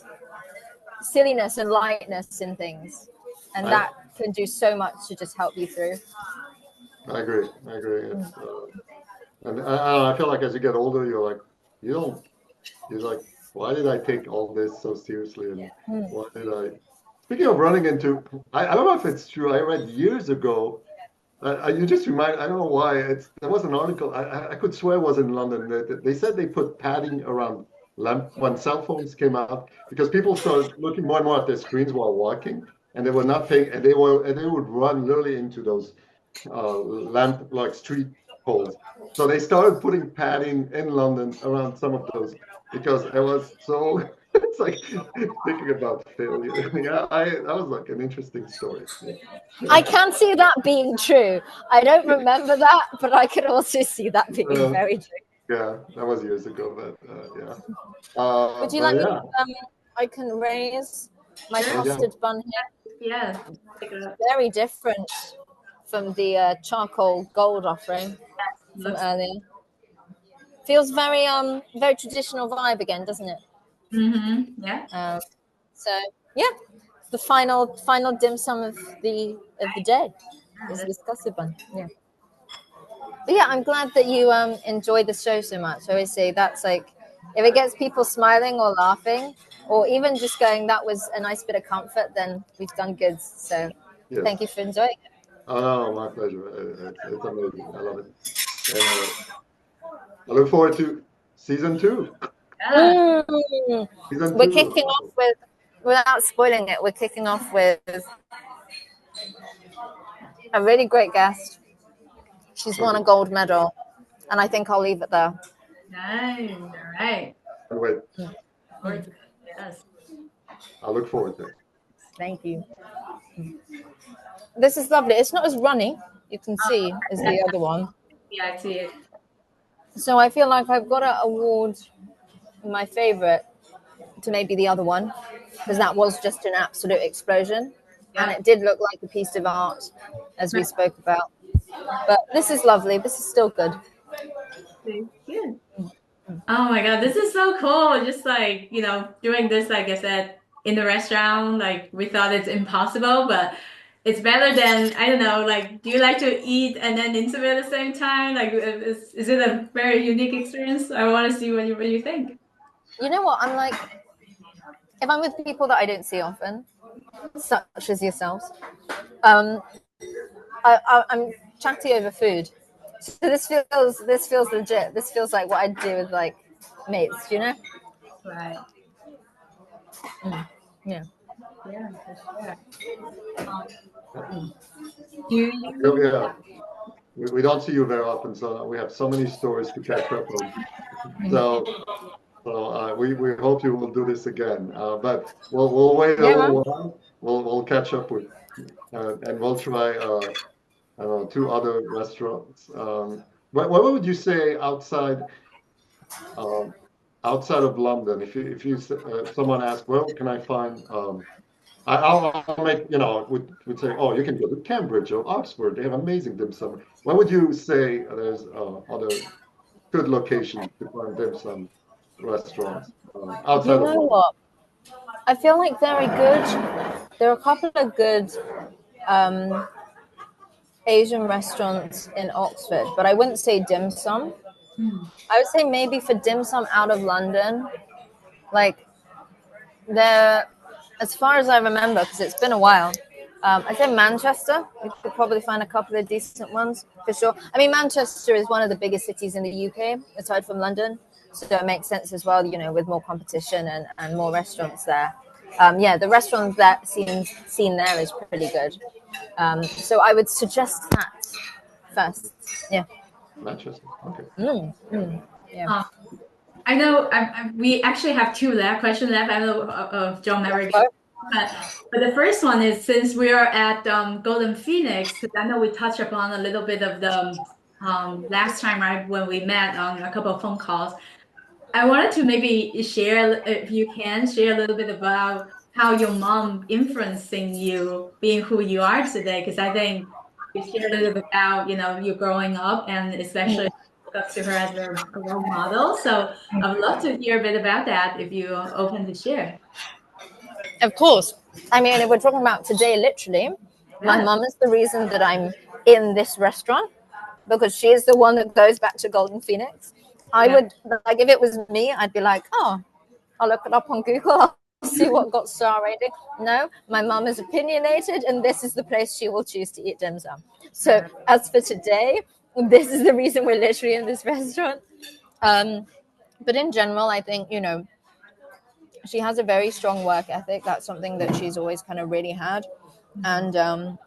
silliness and lightness in things, and that can do so much to just help you through. I agree. It's, and I feel like as you get older, you're like, why did I take all this so seriously? And why did I? Speaking of running into, I don't know if it's true. I read years ago. You just remind. I don't know why. There was an article. I could swear it was in London. They said they put padding around lamp when cell phones came out, because people started looking more and more at their screens while walking, and they were not paying. And they would run literally into those lamp like street poles. So they started putting padding in London around some of those, because it was so. It's like thinking about failure. Yeah, that was like an interesting story. Yeah. I can see that being true. I don't remember that, but I can also see that being very true. Yeah, that was years ago, but yeah. Would you like me? I can raise my custard bun here. Yeah. Very different from the charcoal gold offering from earlier. Feels very very traditional vibe again, doesn't it? Mm-hmm. Yeah. So yeah, the final dim sum of the day is this custard bun. Yeah. But yeah, I'm glad that you enjoyed the show so much. I always say that's like, if it gets people smiling or laughing, or even just going, that was a nice bit of comfort, then we've done good. So Thank you for enjoying it. Oh, my pleasure. It's amazing. I love it. And, I look forward to season 2. Yeah. Season We're 2. kicking off with, without spoiling it, we're kicking off with a really great guest. She's won a gold medal, and I think I'll leave it there. Nice. All right. Wait, Yes. I look forward to it. Thank you. This is lovely. It's not as runny, you can see, as the other one. Yeah, I see it. So I feel like I've got to award my favorite to maybe the other one, because that was just an absolute explosion. And it did look like a piece of art, as we spoke about. But this is lovely. This is still good. Thank you. Oh my God, this is so cool. Just like, doing this, like I said, in the restaurant, like we thought it's impossible, but it's better than, I don't know, like, do you like to eat and then interview at the same time? Like, is it a very unique experience? I want to see what you think. You know what? I'm like, if I'm with people that I don't see often, such as yourselves, I'm chatty over food. So this feels legit. This feels like what I'd do with like mates, Right. Yeah. Yeah, for sure. Yeah. We don't see you very often, so we have so many stories to catch up on. So we hope you will do this again. But we'll wait a little while. We'll catch up with, and we'll try 2 other restaurants. What would you say outside of London? If you someone asks, where can I find? I'll make, would say, oh, you can go to Cambridge or Oxford. They have amazing dim sum. When would you say there's other good locations to find dim sum restaurants outside of London? What? I feel like very good. There are a couple of good Asian restaurants in Oxford, but I wouldn't say dim sum. I would say maybe for dim sum out of London, like as far as I remember, because it's been a while, I'd say Manchester. You could probably find a couple of decent ones for sure. I mean, Manchester is one of the biggest cities in the UK, aside from London, so it makes sense as well, with more competition and more restaurants there. yeah, the restaurant that seen there is pretty good. So I would suggest that first. Yeah. Manchester. Okay. Yeah. I know we actually have two questions left. I know of John Maverick. But the first one is, since we are at Golden Phoenix, because I know we touched upon a little bit of the last time, right, when we met on a couple of phone calls. I wanted to maybe share, if you can, share a little bit about how your mom influencing you being who you are today, because I think you shared a little bit about, you growing up and especially look up to her as a role model. So I would love to hear a bit about that if you're open to share. Of course. I mean, if we're talking about today, literally, my mom is the reason that I'm in this restaurant, because she is the one that goes back to Golden Phoenix. I would, like, if it was me, I'd be like, oh, I'll look it up on Google. I'll see what got star rating. No, my mom is opinionated, and this is the place she will choose to eat dim sum. So as for today, this is the reason we're literally in this restaurant. But in general, I think, she has a very strong work ethic. That's something that she's always kind of really had. And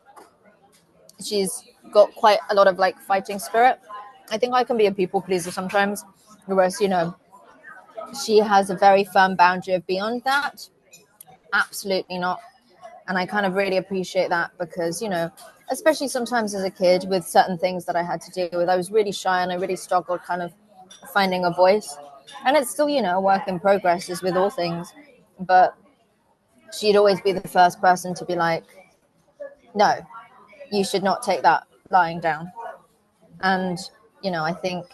she's got quite a lot of like fighting spirit. I think I can be a people pleaser sometimes, whereas, she has a very firm boundary of beyond that. Absolutely not. And I kind of really appreciate that because, especially sometimes as a kid with certain things that I had to deal with, I was really shy and I really struggled kind of finding a voice. And it's still, a work in progress as with all things. But she'd always be the first person to be like, no, you should not take that lying down. And, I think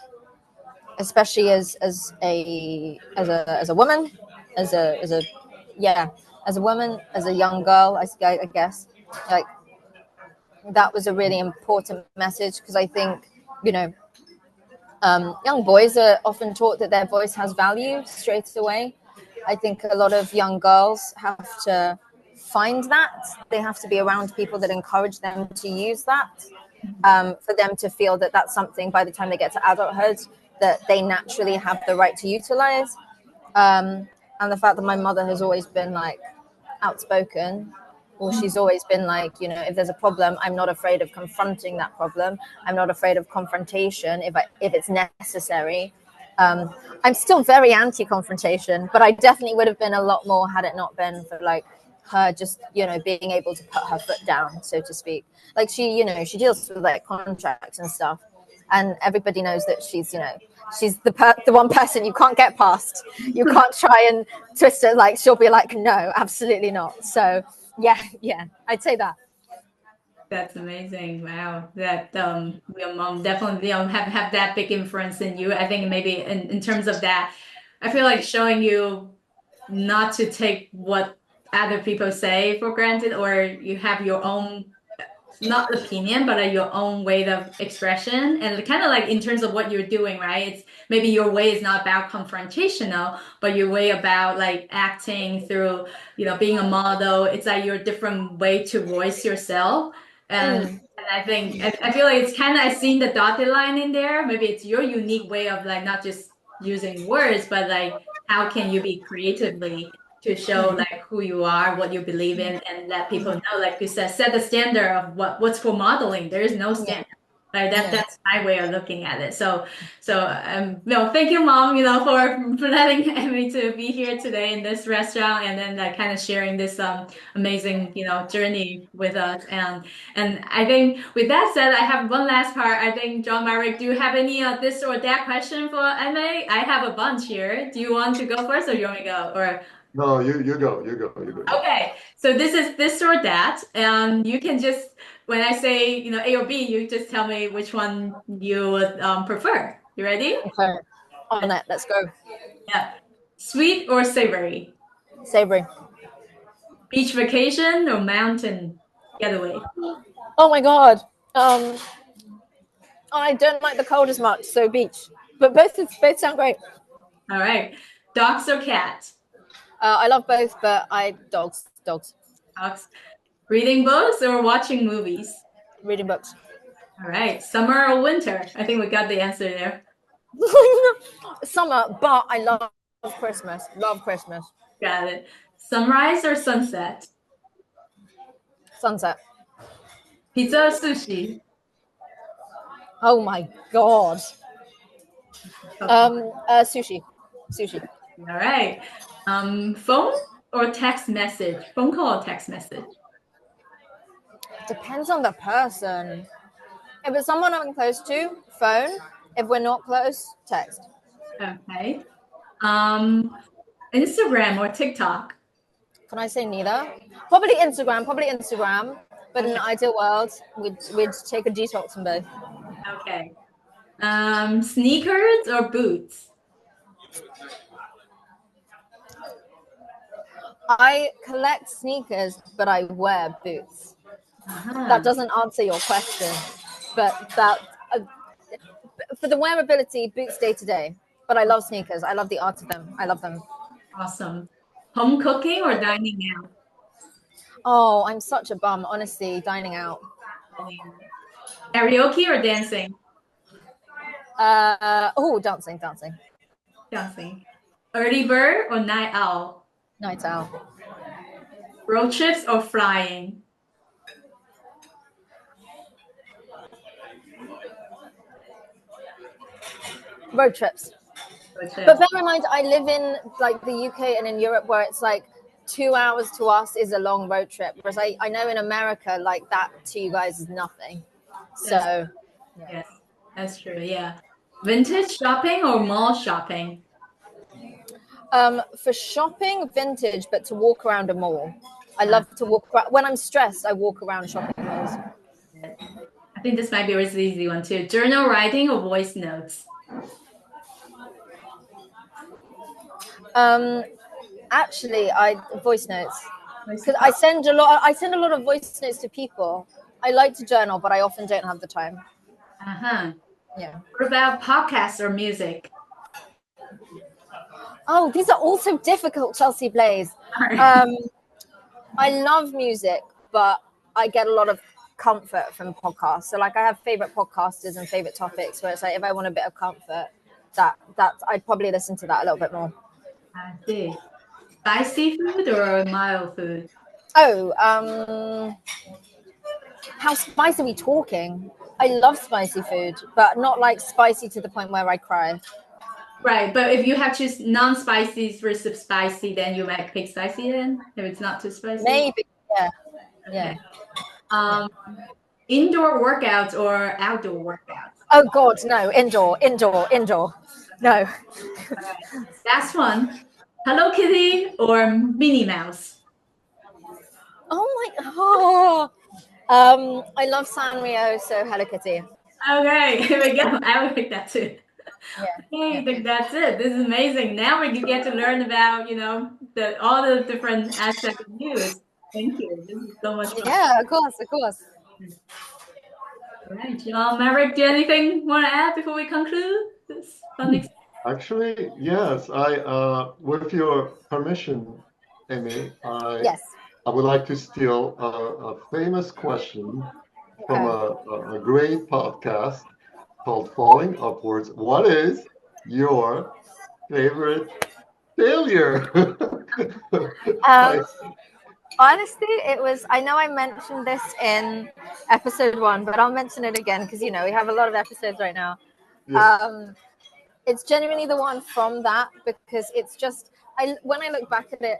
especially as a woman, as a woman, as a young girl, I guess, like, that was a really important message, because I think, young boys are often taught that their voice has value straight away. I think a lot of young girls have to find that. They have to be around people that encourage them to use that, for them to feel that that's something by the time they get to adulthood that they naturally have the right to utilize. And the fact that my mother has always been like outspoken, or she's always been like, if there's a problem, I'm not afraid of confronting that problem. I'm not afraid of confrontation if it's necessary. I'm still very anti-confrontation, but I definitely would have been a lot more had it not been for like her just, being able to put her foot down, so to speak. Like she deals with like contracts and stuff, and everybody knows that she's the one person you can't get past. You can't try and twist it. Like, she'll be like, no, absolutely not. So yeah, I'd say that. That's amazing. Wow. That your mom definitely have that big influence in you. I think maybe in terms of that, I feel like showing you not to take what other people say for granted, or you have your own, not opinion, but your own way of expression. And kind of like in terms of what you're doing, right? It's maybe your way is not about confrontational, but your way about like acting through, being a model. It's like your different way to voice yourself. And I think, I feel like it's kind of, I've seen the dotted line in there. Maybe it's your unique way of like, not just using words, but like, how can you be creatively to show like who you are, what you believe in, and let people know, like you said, set the standard of what's for modeling. There is no standard. Like that's my way of looking at it. So thank you, Mom, for letting Aimée to be here today in this restaurant, and then like kind of sharing this amazing journey with us. And I think with that said, I have one last part. I think John Maverick, do you have any this or that question for Aimée? I have a bunch here. Do you want to go first, or you want me to go? Or no, you go. Okay, so this is this or that, and you can just, when I say A or B, you just tell me which one you would prefer. You ready? Okay. On it, let's go. Yeah. Sweet or savory? Savory. Beach vacation or mountain getaway? Oh my god. I don't like the cold as much, so beach. But both sound great. All right. Dogs or cats? I love both, but dogs. Dogs. Reading books or watching movies? Reading books. All right. Summer or winter? I think we got the answer there. Summer, but I love Christmas. Love Christmas. Got it. Sunrise or sunset? Sunset. Pizza or sushi? Oh my god. Sushi. All right. Phone or text message? Phone call or text message? Depends on the person. If it's someone I'm close to, phone. If we're not close, text. Okay. Instagram or TikTok? Can I say neither? Probably Instagram. But in an ideal world, we'd take a detox from both. Okay. Sneakers or boots? I collect sneakers, but I wear boots. That doesn't answer your question, but that for the wearability, boots day to day. But I love sneakers. I love the art of them. I love them. Awesome. Home cooking or dining out? Oh, I'm such a bum, honestly, dining out. Karaoke or dancing? Dancing. Dancing. Early bird or night owl? Night owl. Road trips or flying? Road trips. But bear in mind, I live in like the UK and in Europe where it's like 2 hours to us is a long road trip. Whereas I know in America, like that to you guys is nothing. So, yes, that's true. Yeah. Vintage shopping or mall shopping? For shopping, vintage, but to walk around a mall. I love to walk around. When I'm stressed, I walk around shopping malls. I think this might be a really easy one too. Journal writing or voice notes? Actually, voice notes because I send a lot of voice notes to people. I like to journal, but I often don't have the time. Yeah. What about podcasts or music? Oh, these are also difficult, Chelsea Blaze. I love music, but I get a lot of comfort from podcasts. So like I have favorite podcasters and favorite topics where it's like if I want a bit of comfort, that I'd probably listen to that a little bit more. I see. Spicy food or mild food? Oh, how spicy are we talking? I love spicy food, but not like spicy to the point where I cry. Right, but if you have to choose non-spicy versus spicy, then you might pick spicy then, if it's not too spicy? Maybe, yeah. Okay. Indoor workouts or outdoor workouts? Oh God, no, indoor. No. Last one. Hello Kitty or Minnie Mouse? I love Sanrio, so Hello Kitty. Okay, here we go. I will pick that too. Yeah. Okay, I think that's it. This is amazing. Now we can get to learn about, all the different aspects of news. Thank you. This is so much fun. Yeah, of course. All right, Maverick, do you have anything you want to add before we conclude this fun experience? Actually, yes. With your permission, Aimée, Yes. I would like to steal a famous question from a great podcast called Falling Upwards. What is your favorite failure? Honestly, I know I mentioned this in episode 1, but I'll mention it again because, we have a lot of episodes right now. Yes. It's genuinely the one from that because it's just, when I look back at it,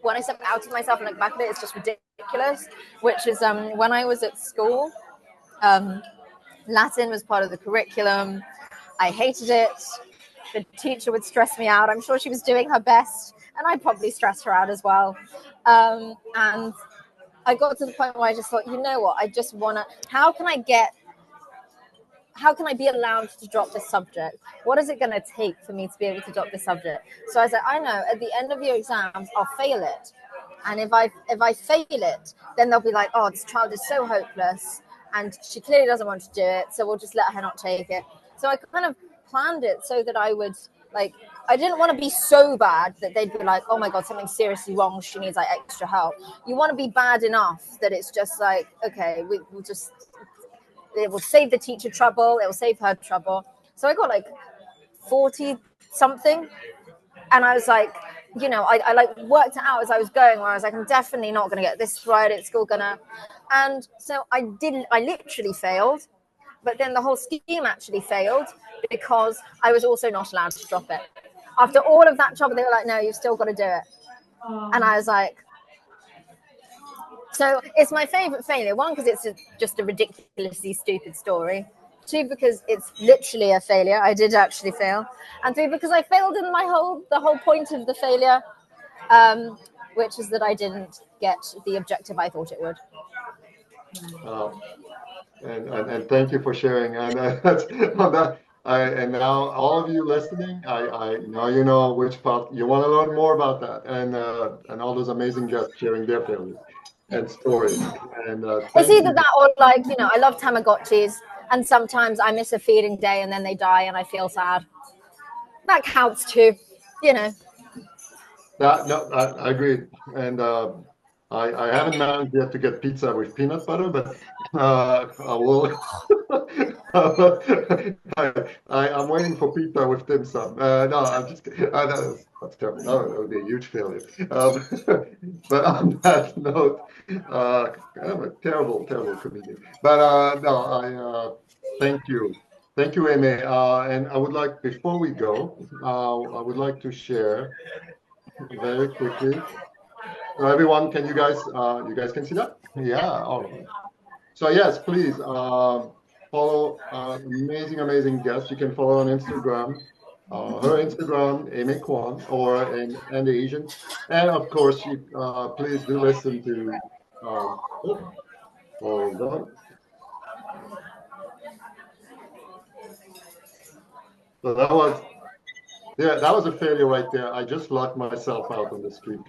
when I step out of myself and look back at it, it's just ridiculous, which is when I was at school, Latin was part of the curriculum. I hated it. The teacher would stress me out. I'm sure she was doing her best, and I probably stressed her out as well. And I got to the point where I just thought, you know what? I just want to, how can I be allowed to drop this subject? What is it going to take for me to be able to drop this subject? So I said, I know at the end of your exams, I'll fail it. And if I fail it, then they'll be like, oh, this child is so hopeless and she clearly doesn't want to do it. So we'll just let her not take it. So I kind of planned it so that I would I didn't want to be so bad that they'd be like, oh my God, something's seriously wrong. She needs extra help. You want to be bad enough that it's just okay, we'll just, it will save the teacher trouble. It will save her trouble. So I got 40 something. And I was like, I like worked it out as I was going, where I was like, I'm definitely not going to get this right. It's still gonna, and so I didn't. I literally failed, but then the whole scheme actually failed because I was also not allowed to drop it. After all of that trouble, they were like, "No, you've still got to do it," and I was like. So it's my favorite failure. One, because it's just a ridiculously stupid story. Two, because it's literally a failure. I did actually fail. And three, because I failed in the whole point of the failure, which is that I didn't get the objective I thought it would. And thank you for sharing. And that's on that. And now all of you listening, I now you know which part you want to learn more about that, and all those amazing guests sharing their failures and stories. And it's either that or like I love Tamagotchis, and sometimes I miss a feeding day and then they die and I feel sad. That counts too, I agree. And I haven't managed yet to get pizza with peanut butter, but I will. I'm waiting for pizza with dim sum. No, I'm just kidding. That's terrible. No, that would be a huge failure. But on that note, kind of a terrible comedian. But no, I thank you. Thank you, Aimée. And I would like, before we go, I would like to share very quickly. So everyone, can you guys can see that? Yeah. All right. So yes, please follow amazing guests. You can follow on Instagram, her Instagram, Aimée Kwan, and the Asian, and of course, you please do listen to. Hold on. So that was a failure right there. I just locked myself out on the street.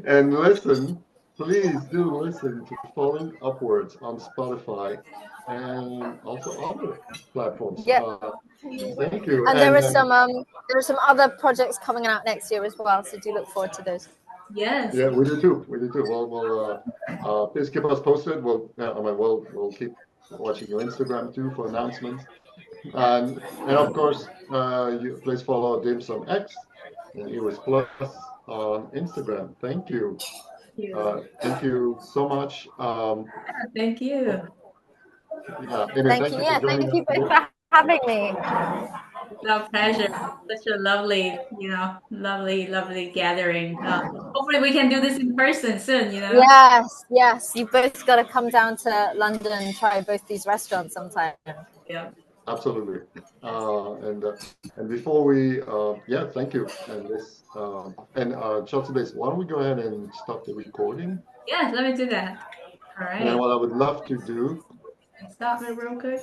And listen, please do listen to Falling Upwards on Spotify and also other platforms. Yeah. Thank you. And there are some other projects coming out next year as well, so do look forward to those. Yes. Yeah, we do too. We'll please keep us posted. We'll keep watching your Instagram too for announcements. And of course, you please follow DIMSUMX and US Plus on Instagram. Thank you. Thank you so much. Thank you. Yeah, thank you. Yeah, thank you for having me. It's our pleasure. Such a lovely, lovely gathering. Hopefully we can do this in person soon, Yes. You both got to come down to London and try both these restaurants sometime. Yeah. Absolutely. And before we, thank you. And Chelsea Base, why don't we go ahead and stop the recording? Yeah, let me do that. All right. And what I would love to do. Stop it real quick.